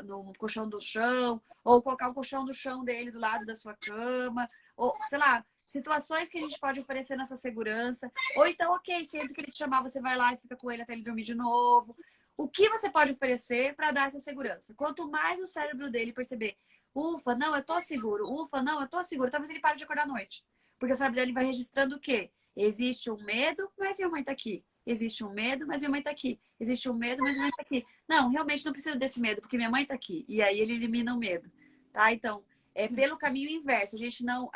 no colchão do chão, ou colocar o colchão do chão dele do lado da sua cama, ou, sei lá, situações que a gente pode oferecer nessa segurança. Ou então, ok, sempre que ele te chamar, você vai lá e fica com ele até ele dormir de novo. O que você pode oferecer para dar essa segurança? Quanto mais o cérebro dele perceber, ufa, não, eu tô seguro, ufa, não, eu tô seguro, talvez ele pare de acordar à noite. Porque o cérebro dele vai registrando o quê? Existe um medo, mas minha mãe tá aqui. Existe um medo, mas minha mãe tá aqui. Existe um medo, mas minha mãe tá aqui. Não, realmente não preciso desse medo, porque minha mãe tá aqui. E aí ele elimina o medo, tá? Então, é pelo caminho inverso. A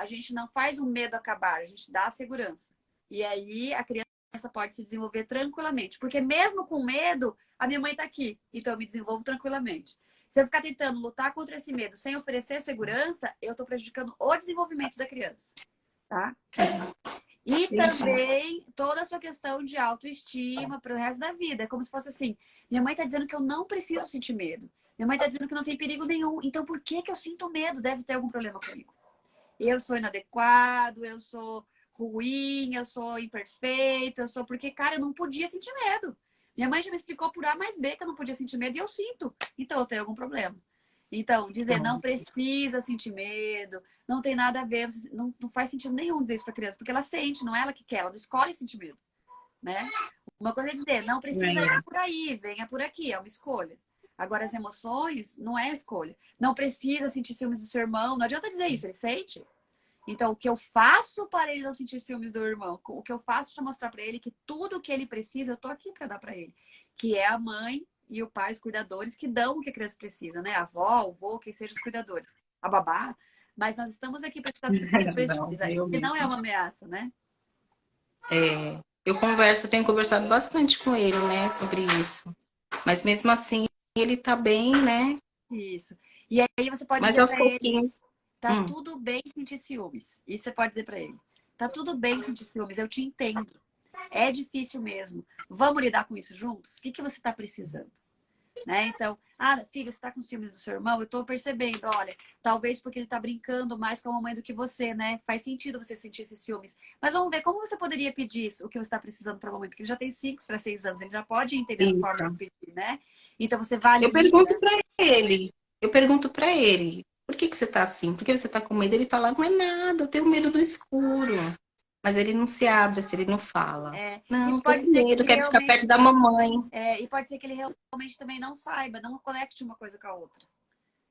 gente não faz o medo acabar, a gente dá a segurança. E aí a criança pode se desenvolver tranquilamente. Porque mesmo com medo, a minha mãe tá aqui. Então eu me desenvolvo tranquilamente. Se eu ficar tentando lutar contra esse medo sem oferecer segurança, eu tô prejudicando o desenvolvimento da criança. Tá? E também toda a sua questão de autoestima para o resto da vida. É como se fosse assim: minha mãe está dizendo que eu não preciso sentir medo. Minha mãe está dizendo que não tem perigo nenhum. Então por que eu sinto medo? Deve ter algum problema comigo. Eu sou inadequado, eu sou ruim, eu sou imperfeito, eu sou. Porque, cara, eu não podia sentir medo. Minha mãe já me explicou por A mais B que eu não podia sentir medo e eu sinto. Então eu tenho algum problema. Então, dizer não precisa sentir medo, não tem nada a ver, não faz sentido nenhum dizer isso para criança, porque ela sente, não é ela que quer, ela não escolhe sentir medo, né? Uma coisa é dizer, não precisa ir por aí, venha por aqui, é uma escolha. Agora, as emoções não é escolha. Não precisa sentir ciúmes do seu irmão, não adianta dizer isso, ele sente. Então, o que eu faço para ele não sentir ciúmes do irmão? O que eu faço para mostrar para ele que tudo o que ele precisa, eu tô aqui para dar para ele. Que é a mãe e o pai, os cuidadores, que dão o que a criança precisa, né? A avó, o avô, quem seja os cuidadores. A babá. Mas nós estamos aqui para te dar tudo o que ele Não, precisa. eu E não é mesmo. uma ameaça, né? Eu tenho conversado bastante com ele, né, sobre isso. Mas mesmo assim, ele tá bem, né? Isso. E aí você pode Mas dizer aos para ele, pouquinhos. tá Hum, tudo bem sentir ciúmes. Isso você pode dizer para ele. Tá tudo bem sentir ciúmes, eu te entendo. É difícil mesmo. Vamos lidar com isso juntos? O que você está precisando? Né? Então, filho, você está com ciúmes do seu irmão? Eu estou percebendo, olha, talvez porque ele está brincando mais com a mamãe do que você, né? Faz sentido você sentir esses ciúmes. Mas vamos ver como você poderia pedir isso, o que você está precisando para a mamãe, porque ele já tem 5 para 6 anos, ele já pode entender a forma de isso. pedir, né? Então você Eu valida. pergunto pra ele. Eu pergunto pra ele. Por que que você tá assim? Por que você tá com medo? Ele fala, não é nada, eu tenho medo do escuro. Mas ele não se abre se ele não fala. E Não, tô pode com ser medo, que quero ficar perto realmente, da mamãe. e pode ser que ele realmente também não saiba, não conecte uma coisa com a outra.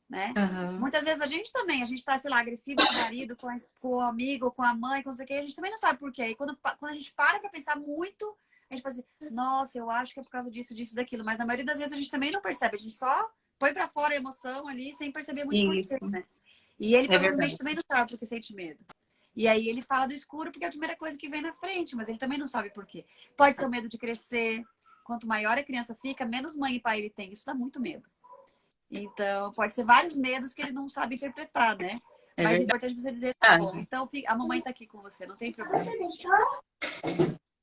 Né? Aham. Muitas vezes a gente também, a gente tá, sei lá, agressivo com o marido, com o amigo, com a mãe, com não sei o que, a gente também não sabe por quê. E quando a gente para pra pensar muito, a gente pode dizer, nossa, eu acho que é por causa disso, disso, daquilo. Mas na maioria das vezes a gente também não percebe, a gente só põe pra fora a emoção ali sem perceber muito por Isso, quê, né? E ele é provavelmente verdade. também não sabe porque sente medo. E aí ele fala do escuro porque é a primeira coisa que vem na frente, mas ele também não sabe por quê. Pode ser o medo de crescer. Quanto maior a criança fica, menos mãe e pai ele tem. Isso dá muito medo. Então, pode ser vários medos que ele não sabe interpretar, né? É Mas o verdade. importante é você dizer, tá bom, então a mamãe tá aqui com você, não tem problema.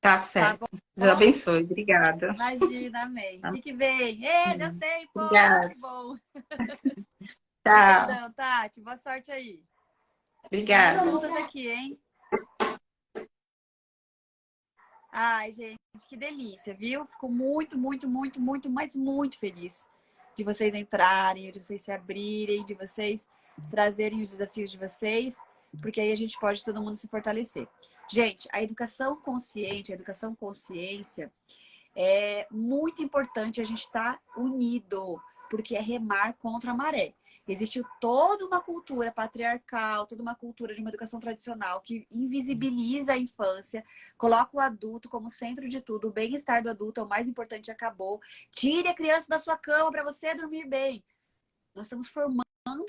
Tá Tá certo. Deus bom? abençoe. Obrigada. Imagina, amém. Fique bem. Deu tempo! Obrigada. Que bom. Tchau. Obrigadão, Tati. Boa sorte aí. Vamos Obrigada. juntas aqui, hein? Ai, gente, que delícia, viu? Fico muito, muito, muito, muito, mas muito feliz de vocês entrarem, de vocês se abrirem, de vocês trazerem os desafios de vocês, porque aí a gente pode todo mundo se fortalecer. Gente, a educação consciente, a educação consciência é muito importante a gente estar unido, porque é remar contra a maré. Existe toda uma cultura patriarcal, toda uma cultura de uma educação tradicional que invisibiliza a infância, coloca o adulto como centro de tudo, o bem-estar do adulto é o mais importante, acabou. Tire a criança da sua cama para você dormir bem. Nós estamos formando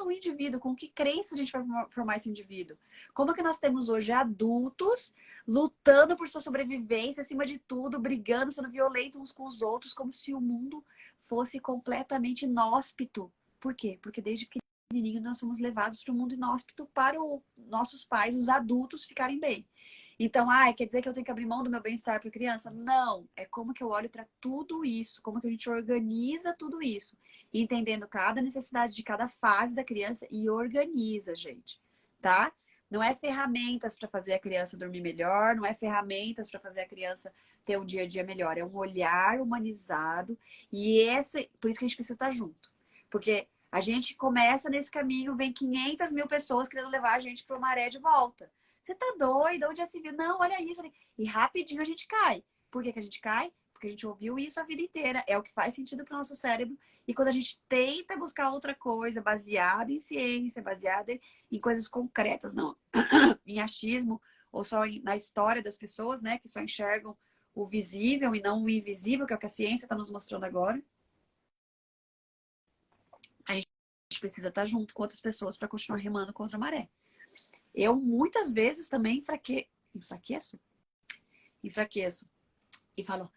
um indivíduo, com que crença a gente vai formar esse indivíduo? Como é que nós temos hoje adultos lutando por sua sobrevivência, acima de tudo, brigando, sendo violentos uns com os outros, como se o mundo fosse completamente inóspito. Por quê? Porque desde pequenininho nós somos levados para o mundo inóspito para os nossos pais, os adultos, ficarem bem. Então, quer dizer que eu tenho que abrir mão do meu bem-estar para a criança? Não. É como que eu olho para tudo isso, como que a gente organiza tudo isso, entendendo cada necessidade de cada fase da criança e organiza, gente, tá? Não é ferramentas para fazer a criança dormir melhor, não é ferramentas para fazer a criança ter um dia a dia melhor, é um olhar humanizado por isso que a gente precisa estar junto. Porque a gente começa nesse caminho, vem 500 mil pessoas querendo levar a gente para o maré de volta. Você tá doida? Onde já se viu? Não, olha isso. E rapidinho a gente cai. Por que a gente cai? Porque a gente ouviu isso a vida inteira. É o que faz sentido para o nosso cérebro. E quando a gente tenta buscar outra coisa baseada em ciência, baseada em coisas concretas, não em achismo, ou só na história das pessoas, né? Que só enxergam o visível e não o invisível, que é o que a ciência está nos mostrando agora. A gente precisa estar junto com outras pessoas para continuar remando contra a maré. Eu muitas vezes também enfraqueço e falo,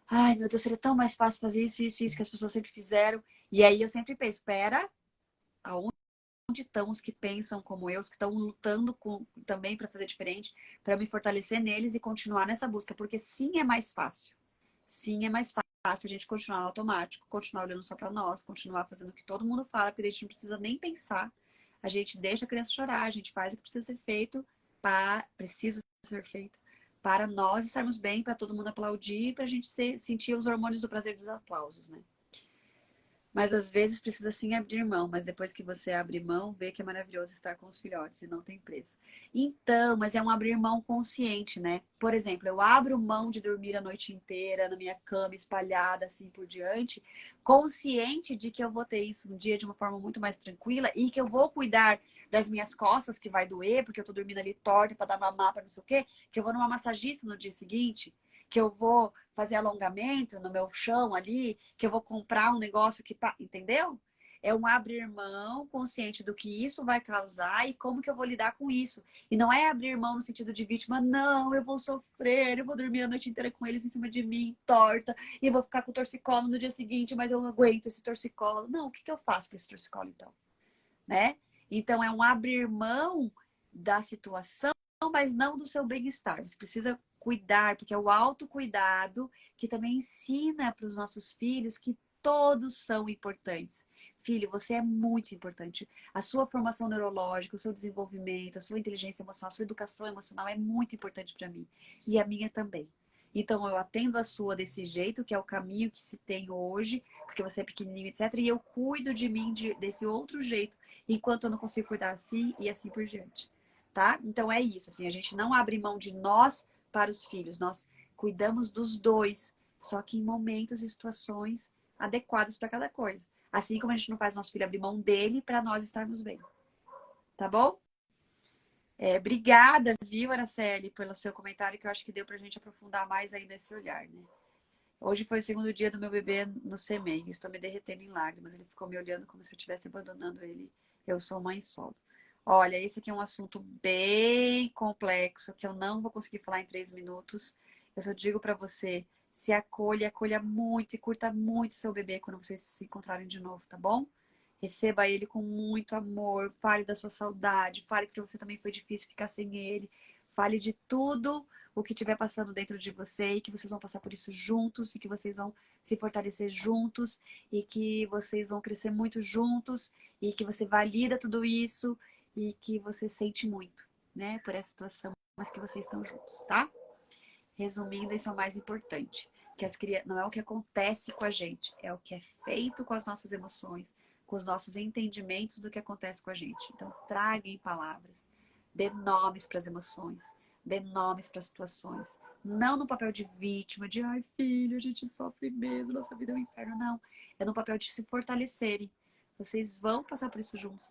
ai meu Deus, seria tão mais fácil fazer isso, isso, isso que as pessoas sempre fizeram. E aí eu sempre penso, pera, aonde estão os que pensam como eu, os que estão lutando também para fazer diferente, para me fortalecer neles e continuar nessa busca, porque sim é mais fácil. Sim é mais fácil a gente continuar no automático, continuar olhando só para nós, continuar fazendo o que todo mundo fala, porque a gente não precisa nem pensar. A gente deixa a criança chorar, a gente faz o que precisa ser feito para nós estarmos bem, para todo mundo aplaudir, para a gente sentir os hormônios do prazer dos aplausos, né? Mas às vezes precisa sim abrir mão, mas depois que você abre mão, vê que é maravilhoso estar com os filhotes e não tem preço. Então, mas é um abrir mão consciente, né? Por exemplo, eu abro mão de dormir a noite inteira na minha cama, espalhada, assim por diante, consciente de que eu vou ter isso um dia de uma forma muito mais tranquila e que eu vou cuidar das minhas costas, que vai doer, porque eu tô dormindo ali torta para dar mamar, para não sei o quê, que eu vou numa massagista no dia seguinte, que eu vou fazer alongamento no meu chão ali, que eu vou comprar um negócio que... Entendeu? É um abrir mão consciente do que isso vai causar e como que eu vou lidar com isso. E não é abrir mão no sentido de vítima, não, eu vou sofrer, eu vou dormir a noite inteira com eles em cima de mim, torta, e vou ficar com torcicolo no dia seguinte, mas eu não aguento esse torcicolo. Não, o que que eu faço com esse torcicolo então? Né? Então é um abrir mão da situação, mas não do seu bem-estar. Você precisa cuidar, porque é o autocuidado que também ensina para os nossos filhos que todos são importantes. Filho, você é muito importante. A sua formação neurológica, o seu desenvolvimento, a sua inteligência emocional, a sua educação emocional é muito importante para mim. E a minha também. Então, eu atendo a sua desse jeito, que é o caminho que se tem hoje, porque você é pequenininho, etc. E eu cuido de mim desse outro jeito, enquanto eu não consigo cuidar assim e assim por diante. Tá? Então, é isso. Assim, a gente não abre mão de nós para os filhos. Nós cuidamos dos dois, só que em momentos e situações adequadas para cada coisa. Assim como a gente não faz nosso filho abrir mão dele para nós estarmos bem. Tá bom? Obrigada, viu, Araceli, pelo seu comentário, que eu acho que deu pra gente aprofundar mais ainda esse olhar, né? Hoje foi o segundo dia do meu bebê no CEMEI. Estou me derretendo em lágrimas. Ele ficou me olhando como se eu estivesse abandonando ele. Eu sou mãe solo. Olha, esse aqui é um assunto bem complexo, que eu não vou conseguir falar em 3 minutos. Eu só digo pra você, se acolha, acolha muito e curta muito seu bebê quando vocês se encontrarem de novo, tá bom? Receba ele com muito amor, fale da sua saudade, fale que você também foi difícil ficar sem ele, fale de tudo o que estiver passando dentro de você e que vocês vão passar por isso juntos e que vocês vão se fortalecer juntos e que vocês vão crescer muito juntos e que você valida tudo isso e que você sente muito, né, por essa situação, mas que vocês estão juntos, tá? Resumindo, isso é o mais importante. Que as crianças, não é o que acontece com a gente, é o que é feito com as nossas emoções, com os nossos entendimentos do que acontece com a gente. Então, traga em palavras, dê nomes para as emoções, dê nomes para as situações. Não no papel de vítima, de ai filho, a gente sofre mesmo, nossa vida é um inferno. Não, é no papel de se fortalecerem. Vocês vão passar por isso juntos,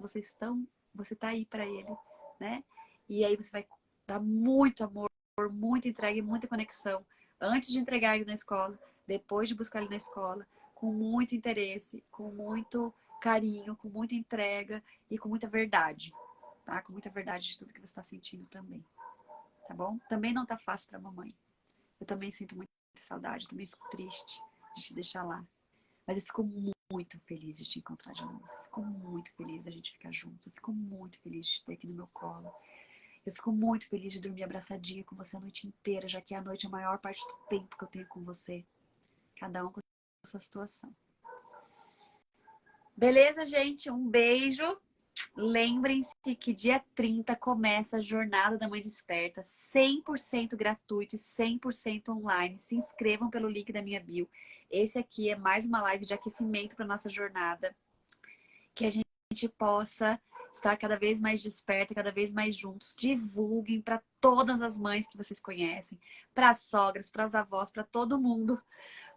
você tá aí para ele, né? E aí você vai dar muito amor, muita entrega e muita conexão antes de entregar ele na escola, depois de buscar ele na escola, com muito interesse, com muito carinho, com muita entrega e com muita verdade, tá? Com muita verdade de tudo que você está sentindo também, tá bom? Também não tá fácil para mamãe. Eu também sinto muita saudade, eu também fico triste de te deixar lá. Mas eu fico muito feliz de te encontrar de novo. Eu fico muito feliz da gente ficar juntos. Eu fico muito feliz de te ter aqui no meu colo. Eu fico muito feliz de dormir abraçadinha com você a noite inteira, já que a noite é a maior parte do tempo que eu tenho com você. Cada um com a sua situação. Beleza, gente? Um beijo. Lembrem-se que dia 30 começa a Jornada da Mãe Desperta, 100% gratuito e 100% online. Se inscrevam pelo link da minha bio. Esse aqui é mais uma live de aquecimento para nossa jornada. Que a gente possa estar cada vez mais desperta, cada vez mais juntos. Divulguem para todas as mães que vocês conhecem, para as sogras, para as avós, para todo mundo,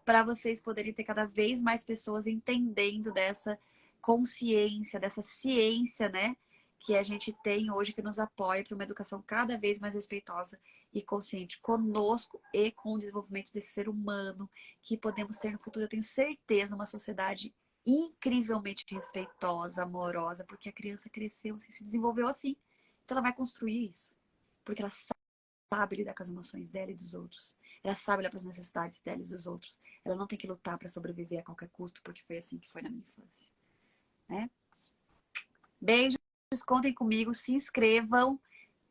para vocês poderem ter cada vez mais pessoas entendendo dessa consciência, dessa ciência, né? Que a gente tem hoje que nos apoia para uma educação cada vez mais respeitosa e consciente conosco e com o desenvolvimento desse ser humano que podemos ter no futuro. Eu tenho certeza, uma sociedade incrivelmente respeitosa, amorosa, porque a criança cresceu, assim, se desenvolveu assim. Então ela vai construir isso, porque ela sabe lidar com as emoções dela e dos outros. Ela sabe olhar para as necessidades dela e dos outros. Ela não tem que lutar para sobreviver a qualquer custo, porque foi assim que foi na minha infância, né? Beijos, contem comigo, se inscrevam.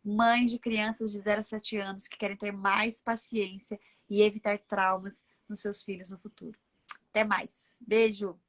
Mães de crianças de 0 a 7 anos que querem ter mais paciência e evitar traumas nos seus filhos no futuro. Até mais. Beijo!